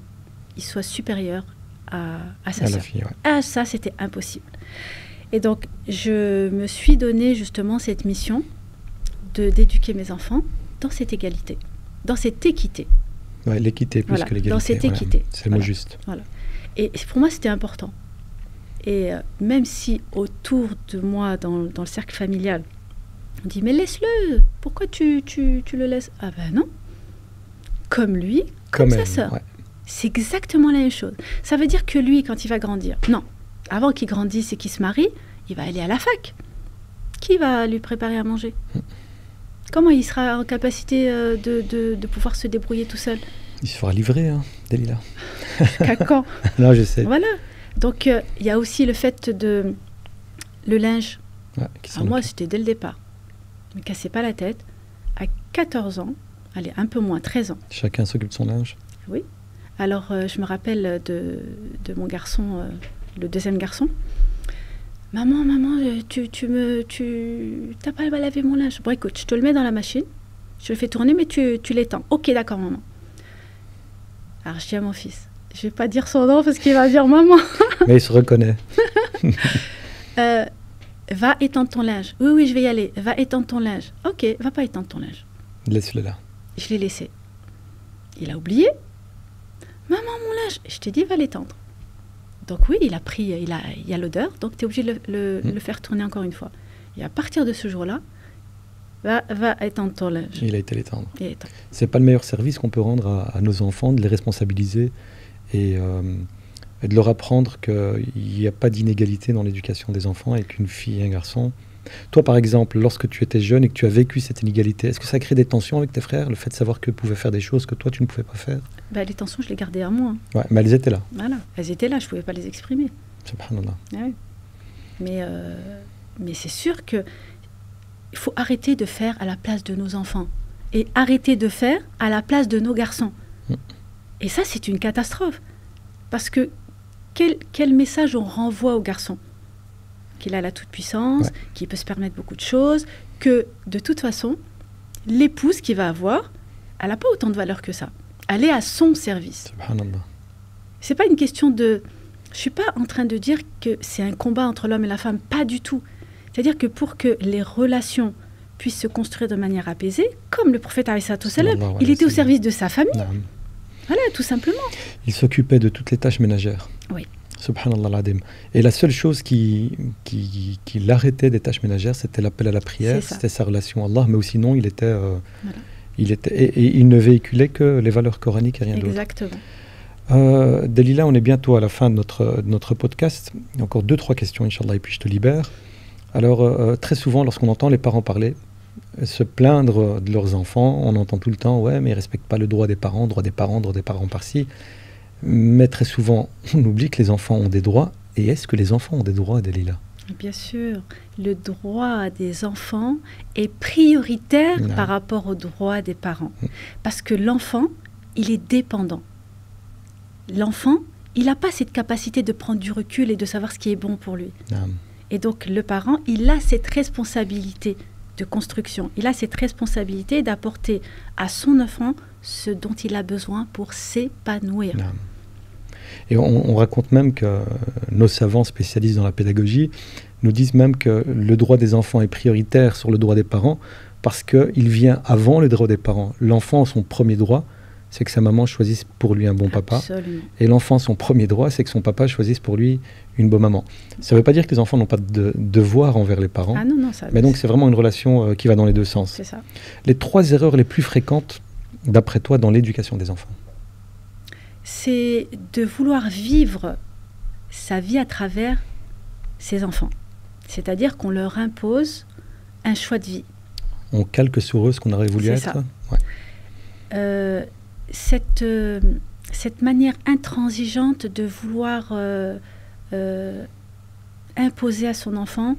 il soit supérieur à sa sœur. Fille, ouais. Ah, ça, c'était impossible. Et donc, je me suis donné justement cette mission d'éduquer mes enfants dans cette égalité, dans cette équité. Ouais, l'équité plus que l'égalité. Dans cette équité. C'est le mot juste. Voilà. Et pour moi, c'était important. Et même si autour de moi, dans le cercle familial, on dit « Mais laisse-le, pourquoi tu le laisses ?» Ah ben non. Comme lui, comme sa sœur. Ouais. C'est exactement la même chose. Ça veut dire que lui, quand il va grandir, non, avant qu'il grandisse et qu'il se marie, il va aller à la fac. Qui va lui préparer à manger? Comment il sera en capacité de pouvoir se débrouiller tout seul? Il se fera livrer, hein, Delila. Jusqu'à quand? Non, je sais. Voilà. Donc, il y a aussi le fait de... Le linge. Ouais, alors moi, c'était dès le départ. Ne me cassez pas la tête. À 14 ans, allez, un peu moins, 13 ans. Chacun s'occupe de son linge. Oui. Alors, je me rappelle de mon garçon, le deuxième garçon. Maman, tu t'as pas lavé mon linge. Bon, écoute, je te le mets dans la machine, je le fais tourner, mais tu l'étends. Ok, d'accord, maman. Alors, je dis à mon fils, je vais pas dire son nom parce qu'il va dire maman. Mais il se reconnaît. Va étendre ton linge. Oui, je vais y aller. Va étendre ton linge. Ok, va pas étendre ton linge. Laisse-le là. Je l'ai laissé. Il a oublié. Maman, mon linge. Je t'ai dit, va l'étendre. Donc oui, il y a l'odeur, donc tu es obligé de le faire tourner encore une fois. Et à partir de ce jour-là, va étendre ton linge. Il a été l'étendre. C'est pas le meilleur service qu'on peut rendre à nos enfants, de les responsabiliser et de leur apprendre qu'il n'y a pas d'inégalité dans l'éducation des enfants et qu'une fille et un garçon... Toi, par exemple, lorsque tu étais jeune et que tu as vécu cette inégalité, est-ce que ça crée des tensions avec tes frères, le fait de savoir qu'eux pouvaient faire des choses que toi, tu ne pouvais pas faire? Les tensions, je les gardais à moi. Ouais, mais elles étaient là. Voilà, elles étaient là, je ne pouvais pas les exprimer. Subhanallah. Ouais. Mais c'est sûr qu'il faut arrêter de faire à la place de nos enfants et arrêter de faire à la place de nos garçons. Et ça, c'est une catastrophe. Parce que quel message on renvoie aux garçons? Qu'il a la toute-puissance, qu'il peut se permettre beaucoup de choses, que de toute façon, l'épouse qu'il va avoir, elle n'a pas autant de valeur que ça. Elle est à son service. Subhanallah. C'est pas une question de... Je suis pas en train de dire que c'est un combat entre l'homme et la femme, pas du tout. C'est-à-dire que pour que les relations puissent se construire de manière apaisée, comme le prophète alayhi salam, il était au service de sa famille. Voilà, tout simplement. Il s'occupait de toutes les tâches ménagères. Oui. Subhanallah al-Adim. Et la seule chose qui l'arrêtait des tâches ménagères, c'était l'appel à la prière, c'était sa relation à Allah, mais sinon il était, et il ne véhiculait que les valeurs coraniques et rien d'autre. Exactement. Delila, on est bientôt à la fin de notre podcast. Encore 2-3 questions, Inch'Allah, et puis je te libère. Alors, très souvent, lorsqu'on entend les parents parler, se plaindre de leurs enfants, on entend tout le temps, ouais, mais ils ne respectent pas le droit des parents par-ci. Mais très souvent, on oublie que les enfants ont des droits. Et est-ce que les enfants ont des droits, Delila? Bien sûr. Le droit des enfants est prioritaire par rapport au droit des parents. Parce que l'enfant, il est dépendant. L'enfant, il n'a pas cette capacité de prendre du recul et de savoir ce qui est bon pour lui. Et donc, le parent, il a cette responsabilité de construction. Il a cette responsabilité d'apporter à son enfant ce dont il a besoin pour s'épanouir. Et on raconte même que nos savants spécialistes dans la pédagogie nous disent même que le droit des enfants est prioritaire sur le droit des parents parce qu'il vient avant le droit des parents. L'enfant, son premier droit, c'est que sa maman choisisse pour lui un bon papa. Absolument. Et l'enfant, son premier droit, c'est que son papa choisisse pour lui une bonne maman. Ça ne veut pas dire que les enfants n'ont pas de devoir envers les parents. Ah non, ça, mais donc c'est vraiment une relation qui va dans les deux sens. C'est ça. Les 3 erreurs les plus fréquentes d'après toi, dans l'éducation des enfants? C'est de vouloir vivre sa vie à travers ses enfants. C'est-à-dire qu'on leur impose un choix de vie. On calque sur eux ce qu'on aurait voulu être. Ça. Ouais. Cette manière intransigeante de vouloir imposer à son enfant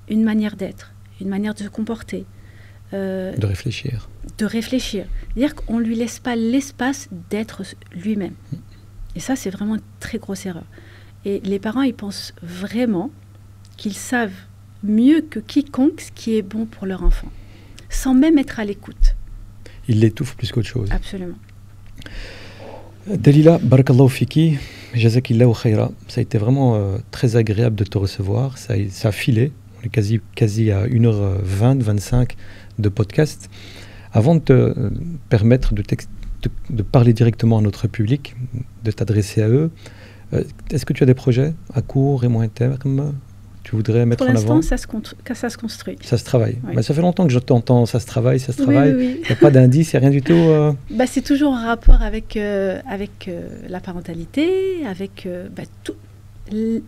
une manière d'être, une manière de se comporter. De réfléchir. De réfléchir. C'est-à-dire qu'on ne lui laisse pas l'espace d'être lui-même. Et ça, c'est vraiment une très grosse erreur. Et les parents, ils pensent vraiment qu'ils savent mieux que quiconque ce qui est bon pour leur enfant, sans même être à l'écoute. Ils l'étouffent plus qu'autre chose. Absolument. Dalila, barakallahu fiki, jazakillahu khaira. Ça a été vraiment très agréable de te recevoir. Ça a filé. On est quasi à 1h20, 25 de podcast. Avant de te permettre de parler directement à notre public, de t'adresser à eux, est-ce que tu as des projets à court et moyen terme? Tu voudrais mettre en avant? Pour l'instant, ça se construit. Ça se travaille. Oui. Bah, ça fait longtemps que je t'entends, ça se travaille. Oui. Il n'y a pas d'indice, il n'y a rien du tout. C'est toujours en rapport avec la parentalité, avec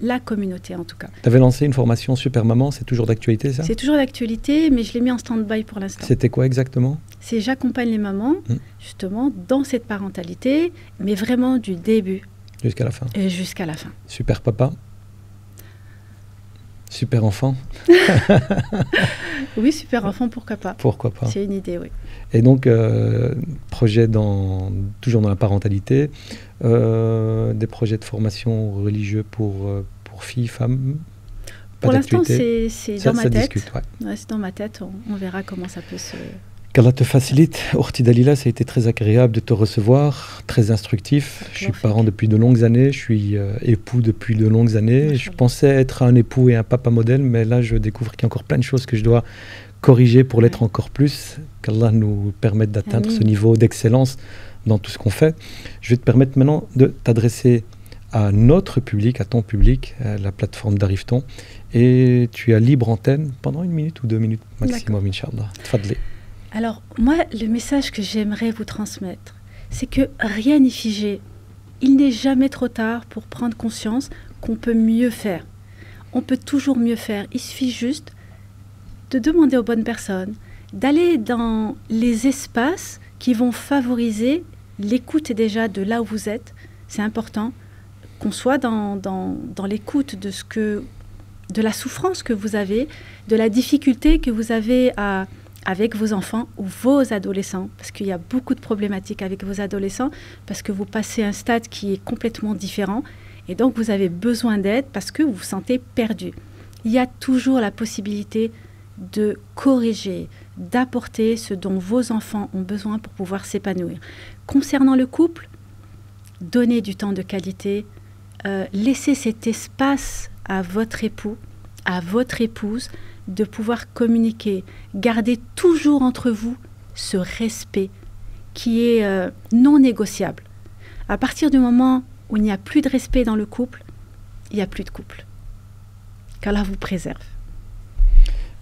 la communauté en tout cas. Tu avais lancé une formation Super Maman, c'est toujours d'actualité ça? C'est toujours d'actualité, mais je l'ai mis en stand-by pour l'instant. C'était quoi exactement? C'est j'accompagne les mamans justement dans cette parentalité, mais vraiment du début. Jusqu'à la fin. Et jusqu'à la fin. Super papa? Super enfant? Oui, super enfant, pourquoi pas? Pourquoi pas? C'est une idée, oui. Et donc, projet toujours dans la parentalité, des projets de formation religieux pour filles, femmes? Pour l'instant, c'est dans ma tête. Discute, ouais. C'est dans ma tête, on verra comment ça peut se... Qu'Allah te facilite. Ourti Dalila, ça a été très agréable de te recevoir, très instructif. Je suis parent depuis de longues années, je suis époux depuis de longues années. Je pensais être un époux et un papa modèle, mais là je découvre qu'il y a encore plein de choses que je dois corriger pour l'être encore plus. Qu'Allah nous permette d'atteindre ce niveau d'excellence dans tout ce qu'on fait. Je vais te permettre maintenant de t'adresser à notre public, à ton public, à la plateforme d'Arrive-t-on. Et tu as libre antenne pendant 1 minute ou 2 minutes maximum, Inch'Allah. Tfadli. Alors, moi, le message que j'aimerais vous transmettre, c'est que rien n'est figé. Il n'est jamais trop tard pour prendre conscience qu'on peut mieux faire. On peut toujours mieux faire. Il suffit juste de demander aux bonnes personnes, d'aller dans les espaces qui vont favoriser l'écoute déjà de là où vous êtes. C'est important qu'on soit dans l'écoute de la souffrance que vous avez, de la difficulté que vous avez avec vos enfants ou vos adolescents, parce qu'il y a beaucoup de problématiques avec vos adolescents, parce que vous passez un stade qui est complètement différent, et donc vous avez besoin d'aide parce que vous vous sentez perdu. Il y a toujours la possibilité de corriger, d'apporter ce dont vos enfants ont besoin pour pouvoir s'épanouir. Concernant le couple, donnez du temps de qualité, laissez cet espace à votre époux, à votre épouse, de pouvoir communiquer, garder toujours entre vous ce respect qui est non négociable. À partir du moment où il n'y a plus de respect dans le couple, il n'y a plus de couple. Qu'Allah vous préserve.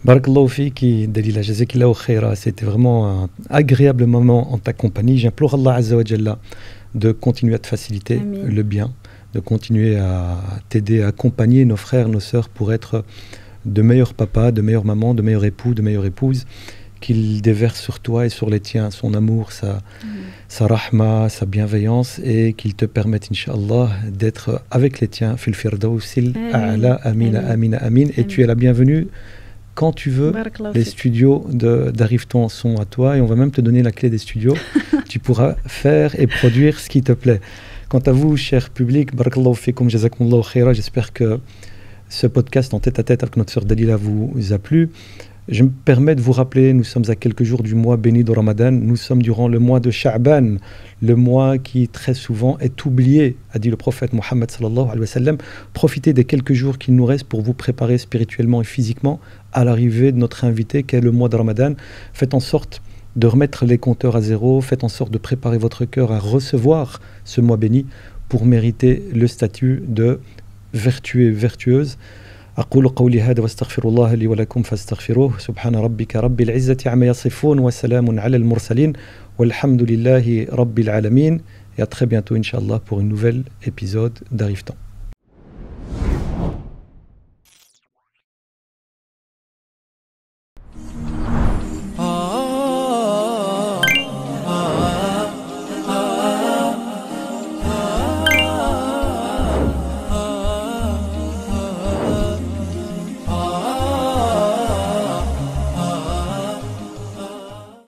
Barakallahu fiki, Dalila, jazakillahu khaira. C'était vraiment un agréable moment en ta compagnie. J'implore Allah Azza wa Jalla de continuer à te faciliter le bien, de continuer à t'aider, à accompagner nos frères, nos sœurs pour être de meilleurs papas, de meilleures mamans, de meilleurs époux, de meilleures épouses, qu'il déverse sur toi et sur les tiens son amour, sa rahma, sa bienveillance, et qu'il te permette, Inch'Allah, d'être avec les tiens, fil firdausil a'la, amina, amina, amin. Et tu es la bienvenue quand tu veux. Les studios d'Arrive-t-on sont à toi, et on va même te donner la clé des studios. Tu pourras faire et produire ce qui te plaît. Quant à vous, cher public, barakallahu fikum, jazakumullahu khaira, j'espère que ce podcast en tête-à-tête avec notre sœur Dalila vous a plu. Je me permets de vous rappeler, nous sommes à quelques jours du mois béni de Ramadan. Nous sommes durant le mois de Sha'ban, le mois qui très souvent est oublié, a dit le prophète Mohammed sallallahu alayhi wa sallam. Profitez des quelques jours qu'il nous reste pour vous préparer spirituellement et physiquement à l'arrivée de notre invité qu'est le mois de Ramadan. Faites en sorte de remettre les compteurs à zéro, faites en sorte de préparer votre cœur à recevoir ce mois béni pour mériter le statut de vertueux, vertueuse. أقول قولي هذا واستغفر الله لي ولكم فاستغفروه. سبحان ربك رب العزة عما يصفون وسلام على المرسلين والحمد لله رب العالمين. Et à très bientôt, Inch'Allah, pour une nouvelle épisode d'Arrive-Temps.